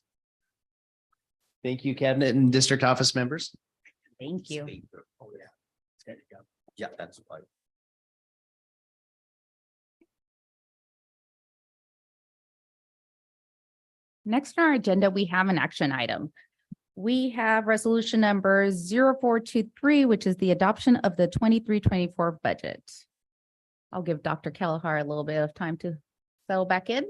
Thank you, cabinet and district office members. Thank you. Oh, yeah. There you go. Yeah, that's right. Next on our agenda, we have an action item. We have resolution number 0423, which is the adoption of the 23-24 budget. I'll give Dr. Kelleher a little bit of time to settle back in.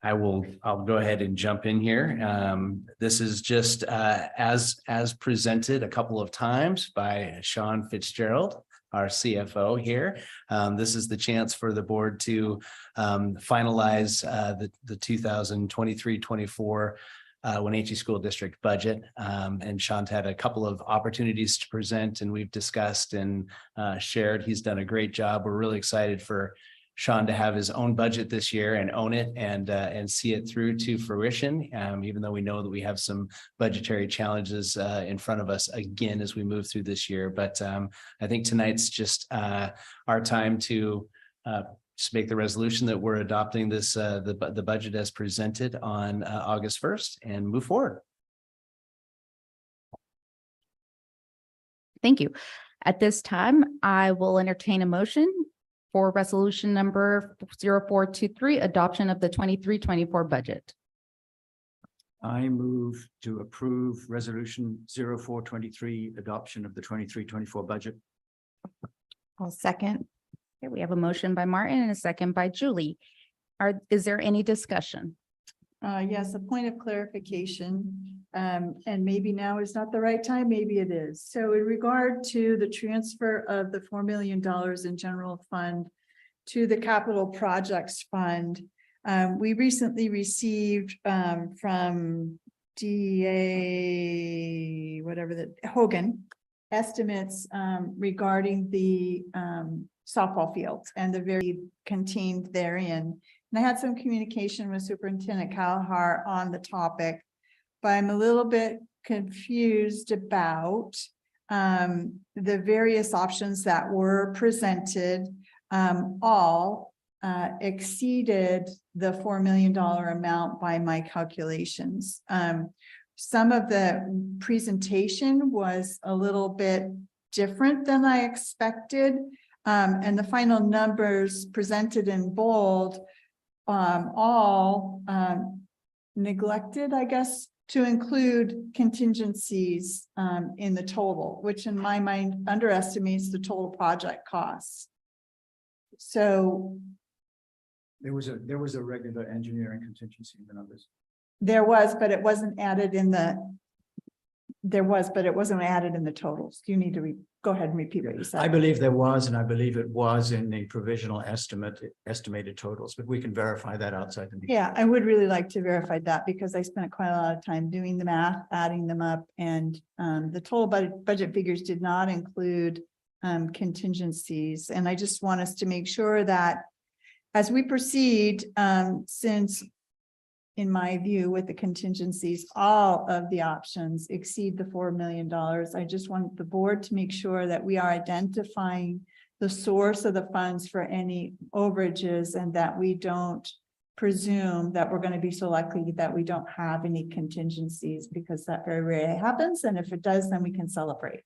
I'll go ahead and jump in here. This is just as presented a couple of times by Sean Fitzgerald, our CFO here. This is the chance for the board to finalize the 2023-24 Wenatchee School District budget. And Sean's had a couple of opportunities to present, and we've discussed and shared. He's done a great job. We're really excited for Sean to have his own budget this year and own it and see it through to fruition. Even though we know that we have some budgetary challenges in front of us again as we move through this year. But I think tonight's just our time to just make the resolution that we're adopting this the budget as presented on August 1st and move forward. Thank you. At this time, I will entertain a motion for resolution number 0423, adoption of the 23-24 budget. I move to approve resolution 0423, adoption of the 23-24 budget. I'll second. Okay, we have a motion by Martin and a second by Julie. Is there any discussion? Yes, a point of clarification, and maybe now is not the right time, maybe it is. So in regard to the transfer of the $4 million in general fund to the capital projects fund, we recently received from DA, Hogan, estimates regarding the softball fields and the very contained therein. And I had some communication with Superintendent Calhar on the topic, but I'm a little bit confused about the various options that were presented. All exceeded the $4 million amount by my calculations. Some of the presentation was a little bit different than I expected. And the final numbers presented in bold all neglected, I guess, to include contingencies in the total, which in my mind underestimates the total project costs. So There was a regular engineering contingency in the numbers. there was, but it wasn't added in the totals. You need to go ahead and repeat what you said. I believe there was, and I believe it was in the provisional estimated totals, but we can verify that outside the meeting. Yeah, I would really like to verify that because I spent quite a lot of time doing the math, adding them up, and the total budget figures did not include contingencies. And I just want us to make sure that as we proceed, since in my view, with the contingencies, all of the options exceed the $4 million. I just want the board to make sure that we are identifying the source of the funds for any overages and that we don't presume that we're going to be so likely that we don't have any contingencies, because that very rarely happens. And if it does, then we can celebrate.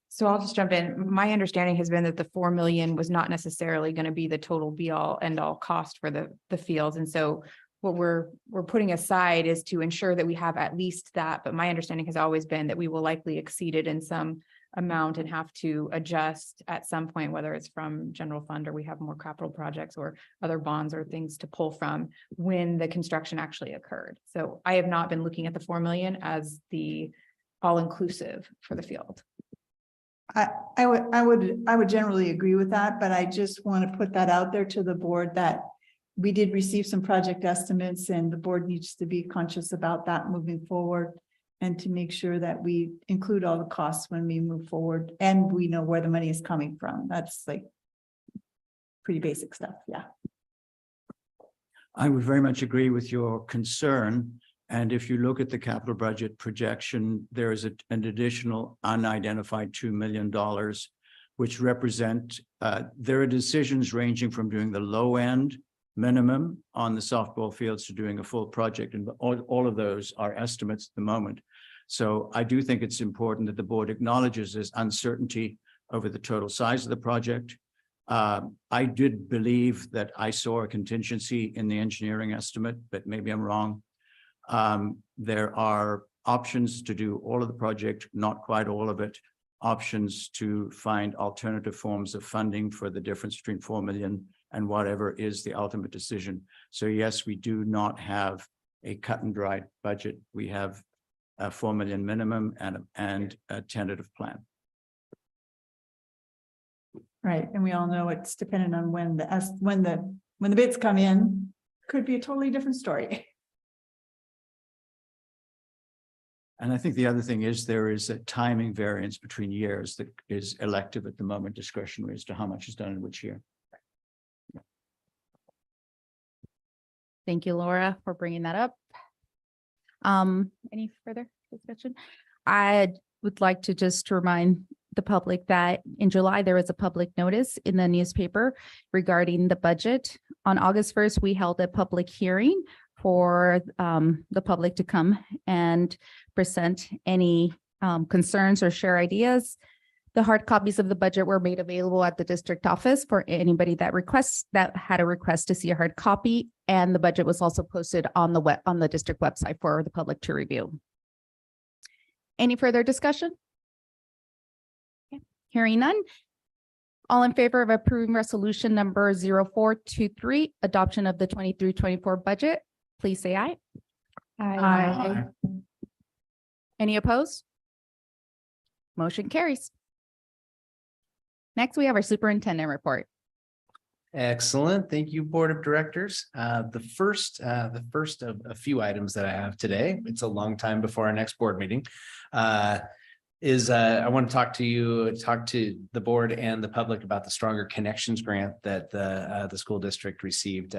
So I'll just jump in. My understanding has been that the 4 million was not necessarily going to be the total be all end all cost for the fields. And so what we're putting aside is to ensure that we have at least that. But my understanding has always been that we will likely exceed it in some amount and have to adjust at some point, whether it's from general fund or we have more capital projects or other bonds or things to pull from when the construction actually occurred. So I have not been looking at the 4 million as the all-inclusive for the field. I would generally agree with that, but I just want to put that out there to the board that we did receive some project estimates and the board needs to be conscious about that moving forward and to make sure that we include all the costs when we move forward and we know where the money is coming from. That's like pretty basic stuff. Yeah. I would very much agree with your concern. And if you look at the capital budget projection, there is an additional unidentified $2 million, which represent, there are decisions ranging from doing the low end minimum on the softball fields to doing a full project. And all of those are estimates at the moment. So I do think it's important that the board acknowledges this uncertainty over the total size of the project. I did believe that I saw a contingency in the engineering estimate, but maybe I'm wrong. There are options to do all of the project, not quite all of it, options to find alternative forms of funding for the difference between 4 million and whatever is the ultimate decision. So yes, we do not have a cut and dried budget. We have a 4 million minimum and a tentative plan. Right. And we all know it's dependent on when the bids come in, could be a totally different story. And I think the other thing is there is a timing variance between years that is elective at the moment, discretionary as to how much is done in which year. Thank you, Laura, for bringing that up. Any further discussion? I would like to just remind the public that in July, there was a public notice in the newspaper regarding the budget. On August 1st, we held a public hearing for the public to come and present any concerns or share ideas. The hard copies of the budget were made available at the district office for anybody that had a request to see a hard copy. And the budget was also posted on the district website for the public to review. Any further discussion? Okay. Hearing none. All in favor of approving resolution number 0423, adoption of the 23-24 budget, please say aye. Aye. Any opposed? Motion carries. Next, we have our superintendent report. Excellent. Thank you, Board of Directors. The first of a few items that I have today, it's a long time before our next board meeting, is I want to talk to the board and the public about the Stronger Connections grant that the school district received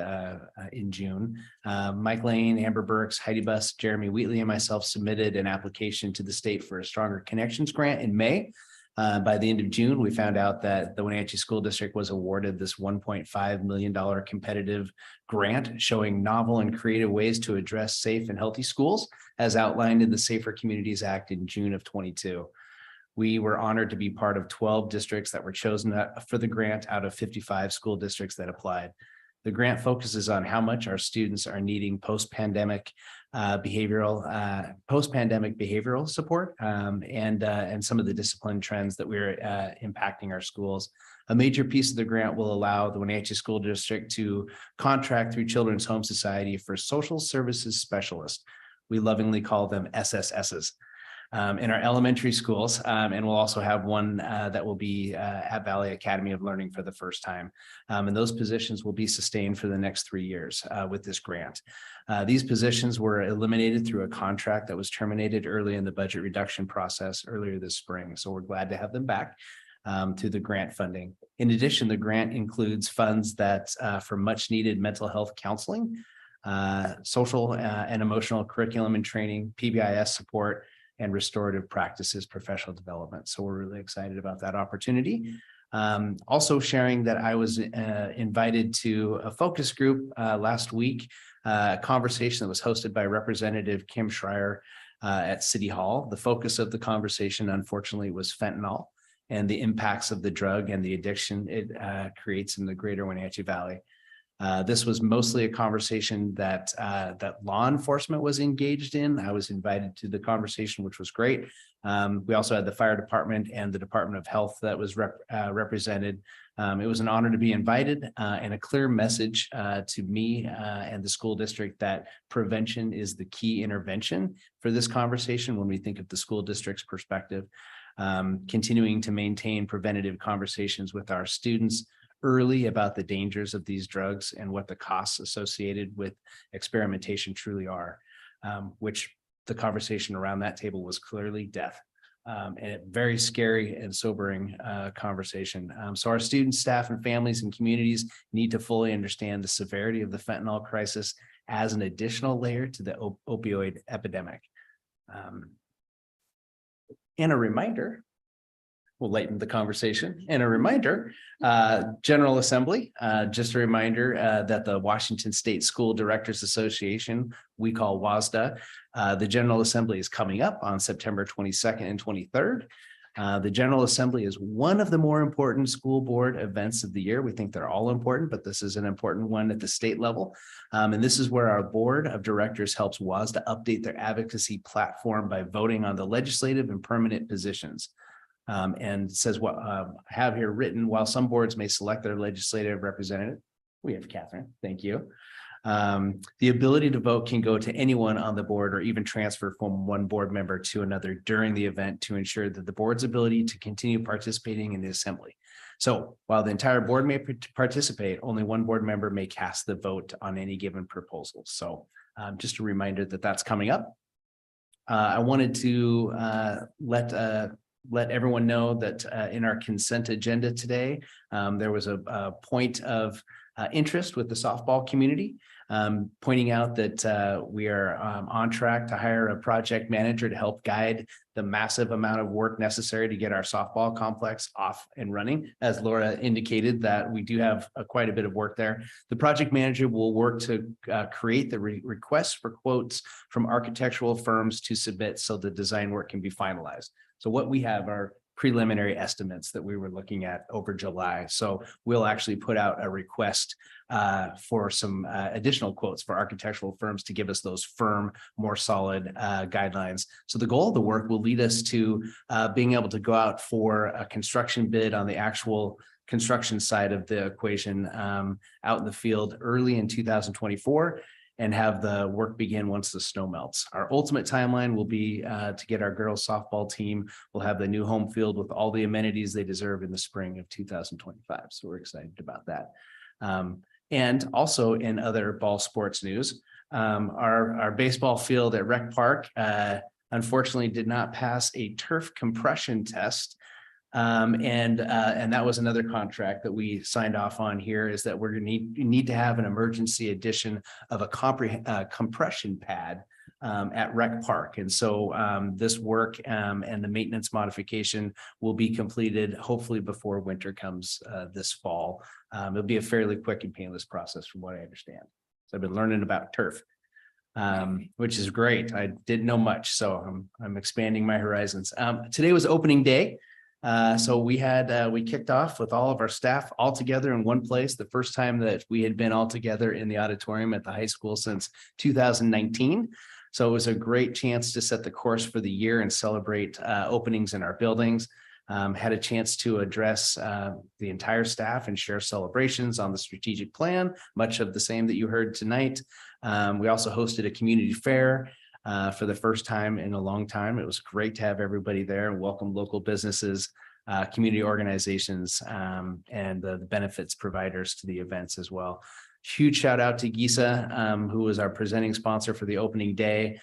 in June. Mike Lane, Amber Burks, Heidi Buss, Jeremy Wheatley, and myself submitted an application to the state for a Stronger Connections grant in May. By the end of June, we found out that the Wenatchee School District was awarded this $1.5 million competitive grant showing novel and creative ways to address safe and healthy schools as outlined in the Safer Communities Act in June of 22. We were honored to be part of 12 districts that were chosen for the grant out of 55 school districts that applied. The grant focuses on how much our students are needing post-pandemic behavioral support and some of the discipline trends that we're impacting our schools. A major piece of the grant will allow the Wenatchee School District to contract through Children's Home Society for social services specialists. We lovingly call them SSSs. In our elementary schools, and we'll also have one that will be at Valley Academy of Learning for the first time. And those positions will be sustained for the next 3 years with this grant. These positions were eliminated through a contract that was terminated early in the budget reduction process earlier this spring. So we're glad to have them back through the grant funding. In addition, the grant includes funds that for much needed mental health counseling, social and emotional curriculum and training, PBIS support, and restorative practices professional development. So we're really excited about that opportunity. Also sharing that I was invited to a focus group last week, a conversation that was hosted by Representative Kim Schreier at City Hall. The focus of the conversation, unfortunately, was fentanyl and the impacts of the drug and the addiction it creates in the greater Wenatchee Valley. This was mostly a conversation that law enforcement was engaged in. I was invited to the conversation, which was great. We also had the fire department and the Department of Health that was represented. It was an honor to be invited and a clear message to me and the school district that prevention is the key intervention for this conversation when we think of the school district's perspective. Continuing to maintain preventative conversations with our students early about the dangers of these drugs and what the costs associated with experimentation truly are, which the conversation around that table was clearly death. And a very scary and sobering conversation. So our students, staff, and families and communities need to fully understand the severity of the fentanyl crisis as an additional layer to the opioid epidemic. And a reminder, we'll lighten the conversation. And a reminder, General Assembly, just a reminder that the Washington State School Directors Association, we call WASDA, the General Assembly is coming up on September 22nd and 23rd. The General Assembly is one of the more important school board events of the year. We think they're all important, but this is an important one at the state level. And this is where our board of directors helps WASDA update their advocacy platform by voting on the legislative and permanent positions. And says what I have here written, while some boards may select their legislative representative, we have Catherine, thank you. The ability to vote can go to anyone on the board or even transfer from one board member to another during the event to ensure that the board's ability to continue participating in the assembly. So while the entire board may participate, only one board member may cast the vote on any given proposal. So just a reminder that that's coming up. I wanted to let everyone know that in our consent agenda today, there was a point of interest with the softball community, pointing out that we are on track to hire a project manager to help guide the massive amount of work necessary to get our softball complex off and running. As Laura indicated, that we do have quite a bit of work there. The project manager will work to create the requests for quotes from architectural firms to submit so the design work can be finalized. So what we have are preliminary estimates that we were looking at over July. So we'll actually put out a request for some additional quotes for architectural firms to give us those firm, more solid guidelines. So the goal of the work will lead us to being able to go out for a construction bid on the actual construction side of the equation out in the field early in 2024. And have the work begin once the snow melts. Our ultimate timeline will be to get our girls softball team. We'll have the new home field with all the amenities they deserve in the spring of 2025. So we're excited about that. And also in other ball sports news, our baseball field at Rec Park unfortunately did not pass a turf compression test. And that was another contract that we signed off on here, is that we're going to need to have an emergency addition of a compression pad at Rec Park. And so this work and the maintenance modification will be completed hopefully before winter comes this fall. It'll be a fairly quick and painless process from what I understand. So I've been learning about turf, which is great. I didn't know much, so I'm expanding my horizons. Today was opening day. So we kicked off with all of our staff all together in one place. The first time that we had been all together in the auditorium at the high school since 2019. So it was a great chance to set the course for the year and celebrate openings in our buildings. Had a chance to address the entire staff and share celebrations on the strategic plan, much of the same that you heard tonight. We also hosted a community fair for the first time in a long time. It was great to have everybody there and welcome local businesses, community organizations, and the benefits providers to the events as well. Huge shout out to GISA, who was our presenting sponsor for the opening day.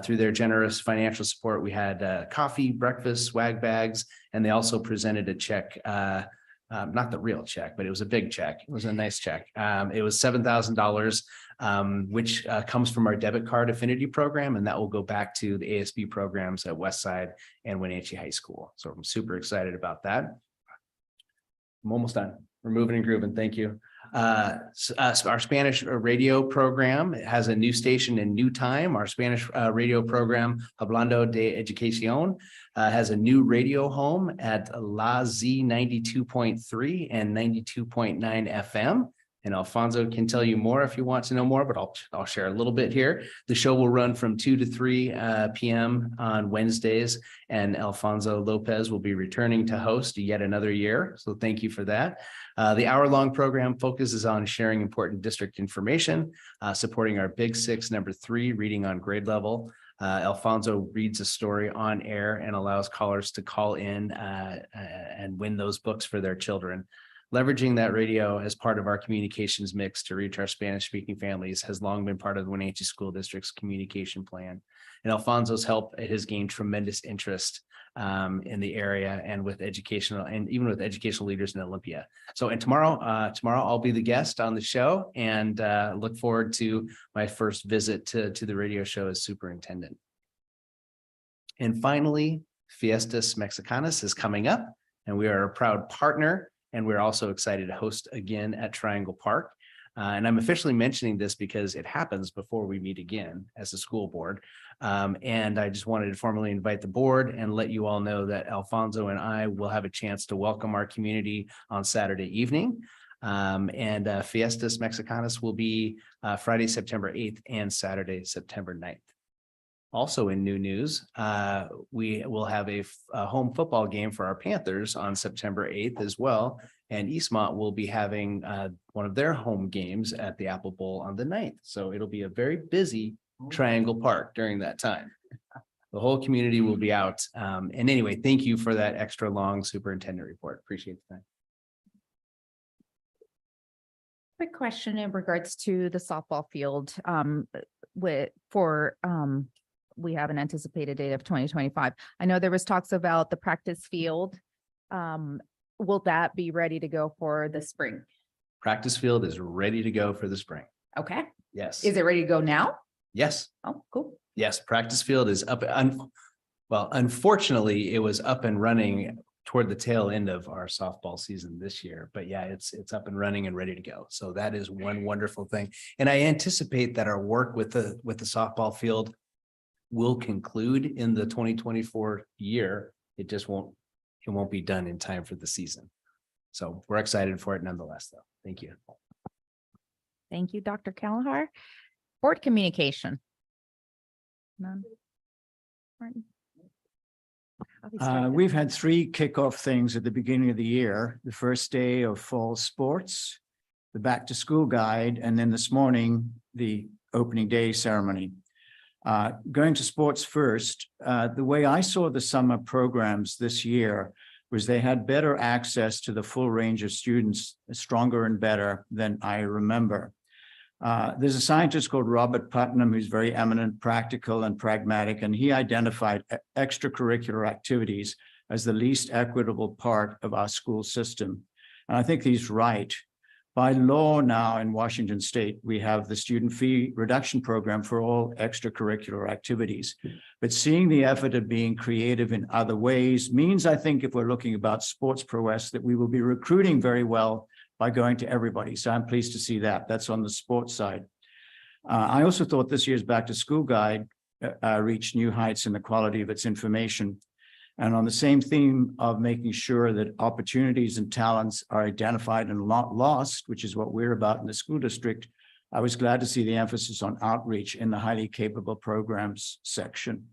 Through their generous financial support, we had coffee, breakfast, swag bags, and they also presented a check. Not the real check, but it was a big check. It was a nice check. It was $7,000, which comes from our debit card affinity program, and that will go back to the ASB programs at Westside and Wenatchee High School. So I'm super excited about that. I'm almost done. We're moving and grooving. Thank you. Our Spanish radio program has a new station and new time. Our Spanish radio program, Hablando de Educación, has a new radio home at La Z 92.3 and 92.9 FM. And Alfonso can tell you more if you want to know more, but I'll share a little bit here. The show will run from 2 to 3 p.m. on Wednesdays, and Alfonso Lopez will be returning to host yet another year. So thank you for that. The hour-long program focuses on sharing important district information, supporting our Big Six #3 reading on grade level. Alfonso reads a story on air and allows callers to call in and win those books for their children. Leveraging that radio as part of our communications mix to reach our Spanish-speaking families has long been part of the Wenatchee School District's communication plan. And Alfonso's help has gained tremendous interest in the area and with educational and even with educational leaders in Olympia. So, and tomorrow I'll be the guest on the show, and look forward to my first visit to the radio show as superintendent. And finally, Fiestas Mexicanas is coming up, and we are a proud partner. And we're also excited to host again at Triangle Park. And I'm officially mentioning this because it happens before we meet again as a school board. And I just wanted to formally invite the board and let you all know that Alfonso and I will have a chance to welcome our community on Saturday evening. And Fiestas Mexicanas will be Friday, September 8th and Saturday, September 9th. Also in new news, we will have a home football game for our Panthers on September 8th as well. And Eastmont will be having one of their home games at the Apple Bowl on the 9th. So it'll be a very busy Triangle Park during that time. The whole community will be out. And anyway, thank you for that extra long superintendent report. Appreciate the time. Quick question in regards to the softball field we have an anticipated date of 2025. I know there was talks about the practice field. Will that be ready to go for the spring? Practice field is ready to go for the spring. Okay. Yes. Is it ready to go now? Yes. Oh, cool. Yes. Practice field is up. Well, unfortunately, it was up and running toward the tail end of our softball season this year. But yeah, it's up and running and ready to go. So that is one wonderful thing. And I anticipate that our work with the softball field will conclude in the 2024 year. It won't be done in time for the season. So we're excited for it nonetheless, though. Thank you. Thank you, Dr. Kalahar. Board communication. None. Martin? How they started. We've had 3 kickoff things at the beginning of the year. The first day of fall sports, the back to school guide, and then this morning, the opening day ceremony. Going to sports first, the way I saw the summer programs this year was they had better access to the full range of students, stronger and better than I remember. There's a scientist called Robert Putnam who's very eminent, practical and pragmatic, and he identified extracurricular activities as the least equitable part of our school system. And I think he's right. By law now in Washington State, we have the student fee reduction program for all extracurricular activities. But seeing the effort of being creative in other ways means, I think, if we're looking about sports prowess, that we will be recruiting very well by going to everybody. So I'm pleased to see that. That's on the sports side. I also thought this year's back to school guide reached new heights in the quality of its information. And on the same theme of making sure that opportunities and talents are identified and not lost, which is what we're about in the school district, I was glad to see the emphasis on outreach in the highly capable programs section.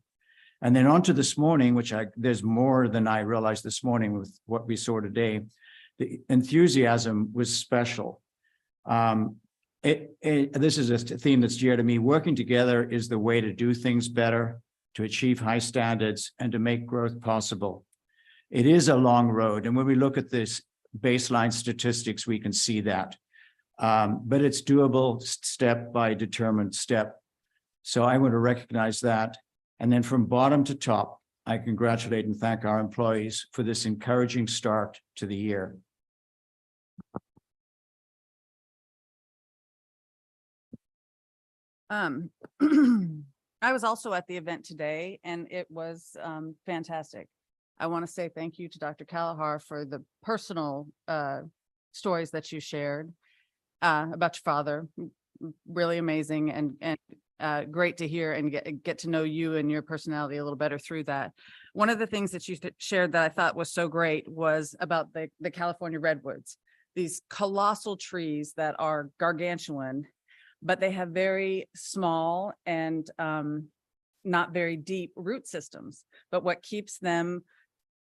And then on to this morning, there's more than I realized this morning with what we saw today. The enthusiasm was special. This is a theme that's dear to me. Working together is the way to do things better, to achieve high standards, and to make growth possible. It is a long road. And when we look at this baseline statistics, we can see that. But it's doable step by determined step. So I want to recognize that. And then from bottom to top, I congratulate and thank our employees for this encouraging start to the year. I was also at the event today and it was fantastic. I want to say thank you to Dr. Kalahar for the personal stories that you shared about your father. Really amazing and great to hear and get to know you and your personality a little better through that. One of the things that you shared that I thought was so great was about the California redwoods, these colossal trees that are gargantuan, but they have very small and not very deep root systems. But what keeps them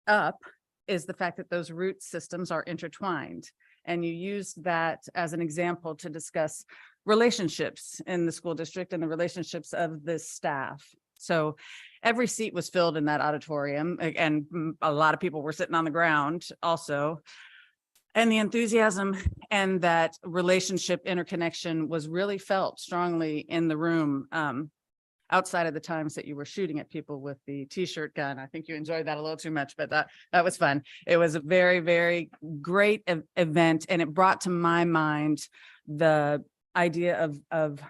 up is the fact that those root systems are intertwined. And you used that as an example to discuss relationships in the school district and the relationships of the staff. So every seat was filled in that auditorium, and a lot of people were sitting on the ground also. And the enthusiasm and that relationship interconnection was really felt strongly in the room, outside of the times that you were shooting at people with the t-shirt gun. I think you enjoyed that a little too much, but that was fun. It was a very, very great event. And it brought to my mind the idea of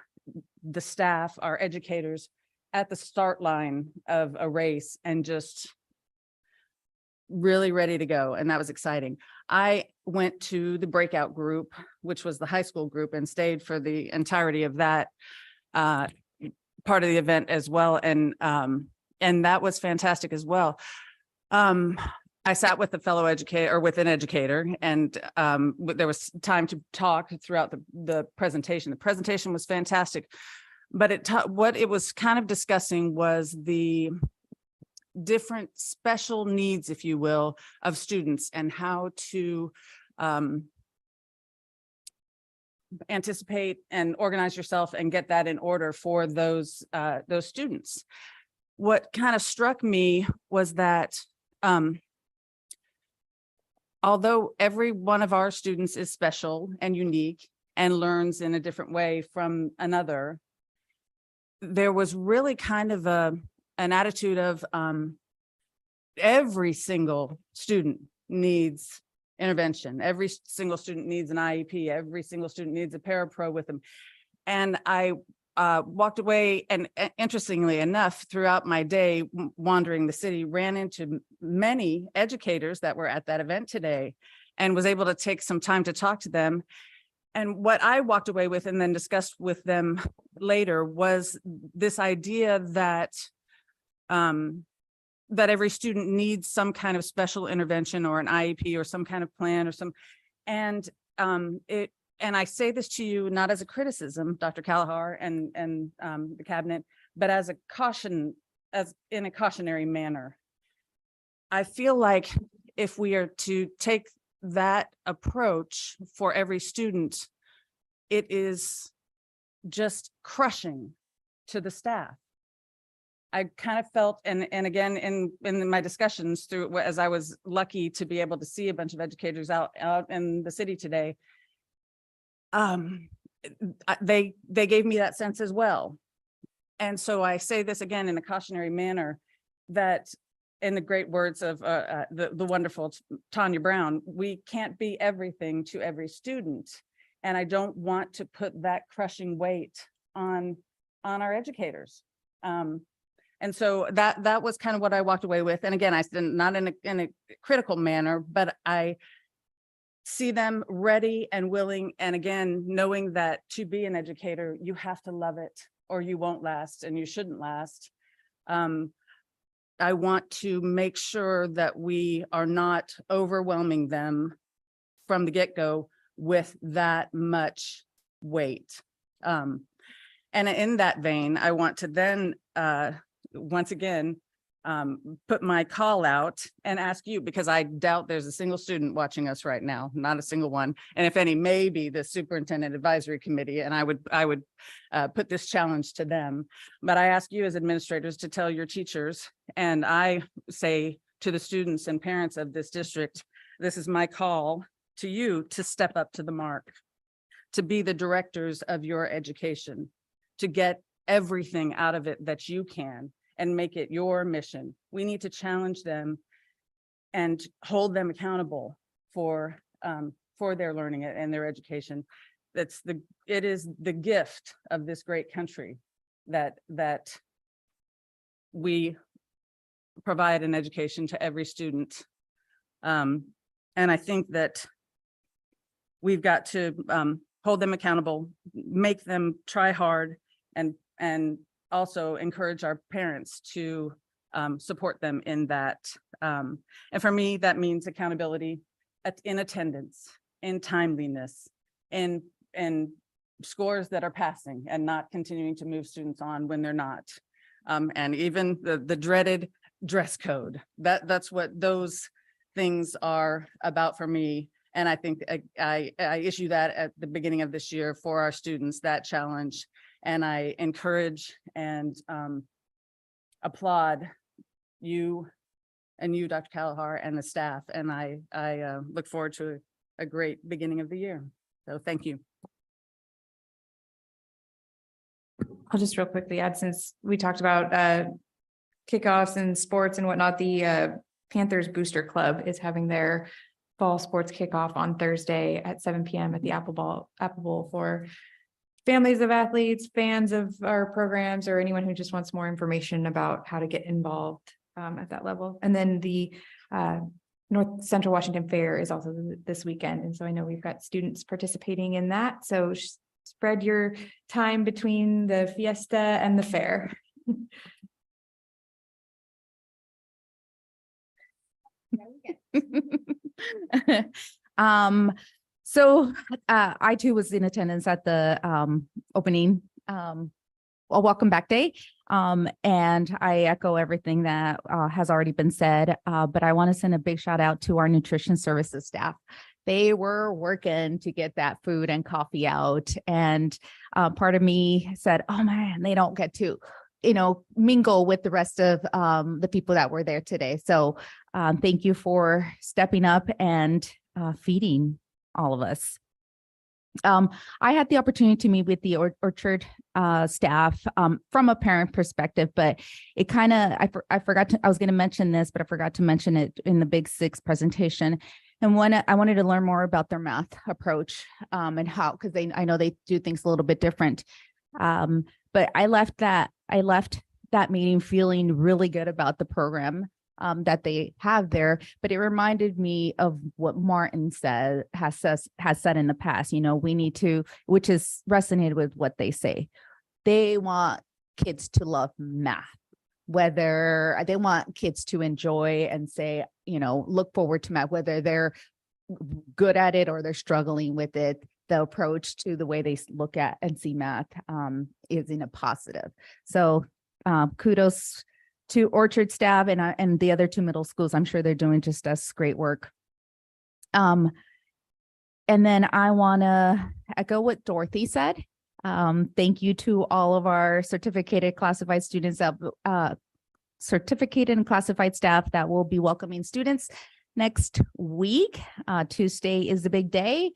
the staff, our educators at the start line of a race and just really ready to go. And that was exciting. I went to the breakout group, which was the high school group, and stayed for the entirety of that part of the event as well. And that was fantastic as well. I sat with a fellow educator or with an educator, and there was time to talk throughout the presentation. The presentation was fantastic, but what it was kind of discussing was the different special needs, if you will, of students and how to anticipate and organize yourself and get that in order for those students. What kind of struck me was that although every one of our students is special and unique and learns in a different way from another, there was really kind of an attitude of every single student needs intervention. Every single student needs an IEP. Every single student needs a parapro with them. And I walked away, and interestingly enough, throughout my day wandering the city, ran into many educators that were at that event today and was able to take some time to talk to them. And what I walked away with and then discussed with them later was this idea that that every student needs some kind of special intervention or an IEP or some kind of plan or some, and I say this to you not as a criticism, Dr. Kalahar and the cabinet, but as a caution, as in a cautionary manner. I feel like if we are to take that approach for every student, it is just crushing to the staff. I kind of felt, and again, in my discussions through, as I was lucky to be able to see a bunch of educators out in the city today, they gave me that sense as well. And so I say this again in a cautionary manner, that in the great words of the wonderful Tanya Brown, we can't be everything to every student. And I don't want to put that crushing weight on our educators. And so that was kind of what I walked away with. And again, I said not in a critical manner, but I see them ready and willing. And again, knowing that to be an educator, you have to love it or you won't last and you shouldn't last. I want to make sure that we are not overwhelming them from the get-go with that much weight. And in that vein, I want to then, once again, put my call out and ask you, because I doubt there's a single student watching us right now, not a single one. And if any, maybe the superintendent advisory committee, and I would put this challenge to them. But I ask you as administrators to tell your teachers, and I say to the students and parents of this district, this is my call to you to step up to the mark, to be the directors of your education, to get everything out of it that you can and make it your mission. We need to challenge them and hold them accountable for their learning and their education. It is the gift of this great country that we provide an education to every student. And I think that we've got to hold them accountable, make them try hard, and also encourage our parents to support them in that. And for me, that means accountability in attendance, in timeliness, in scores that are passing and not continuing to move students on when they're not. And even the dreaded dress code, that's what those things are about for me. And I think I issue that at the beginning of this year for our students, that challenge. And I encourage and applaud you and you, Dr. Kalahar, and the staff. And I look forward to a great beginning of the year. So thank you. I'll just real quickly add, since we talked about kickoffs and sports and whatnot, the Panthers Booster Club is having their fall sports kickoff on Thursday at 7 p.m. at the Apple Bowl for families of athletes, fans of our programs, or anyone who just wants more information about how to get involved at that level. And then the North Central Washington Fair is also this weekend. And so I know we've got students participating in that. So spread your time between the fiesta and the fair. So I too was in attendance at the opening welcome back day. And I echo everything that has already been said, but I want to send a big shout out to our nutrition services staff. They were working to get that food and coffee out. And part of me said, oh man, they don't get to, mingle with the rest of the people that were there today. So thank you for stepping up and feeding all of us. I had the opportunity to meet with the Orchard staff from a parent perspective, but it kind of, I forgot to, I was going to mention this, but I forgot to mention it in the Big Six presentation. And I wanted to learn more about their math approach and how, because I know they do things a little bit different. But I left that meeting feeling really good about the program that they have there. But it reminded me of what Martin has said in the past. You know, we need to, which is resonated with what they say. They want kids to love math, whether they want kids to enjoy and say, you know, look forward to math, whether they're good at it or they're struggling with it. The approach to the way they look at and see math is in a positive. So kudos to Orchard staff and the other two middle schools. I'm sure they're doing just as great work. And then I want to echo what Dorothy said. Thank you to all of our certificated classified students, certificated and classified staff that will be welcoming students next week. Tuesday is the big day.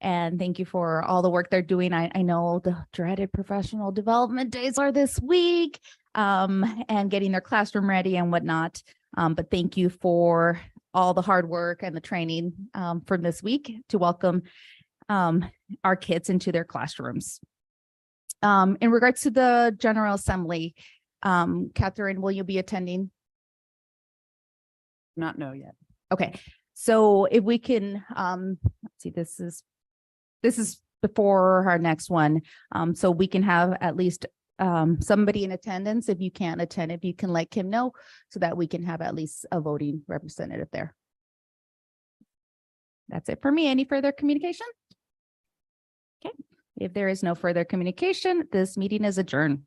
And thank you for all the work they're doing. I know the dreaded professional development days are this week and getting their classroom ready and whatnot. But thank you for all the hard work and the training from this week to welcome our kids into their classrooms. In regards to the General Assembly, Catherine, will you be attending? Not know yet. Okay, so if we can, let's see, this is before our next one. So we can have at least somebody in attendance. If you can't attend, if you can let Kim know so that we can have at least a voting representative there. That's it for me. Any further communication? Okay, if there is no further communication, this meeting is adjourned.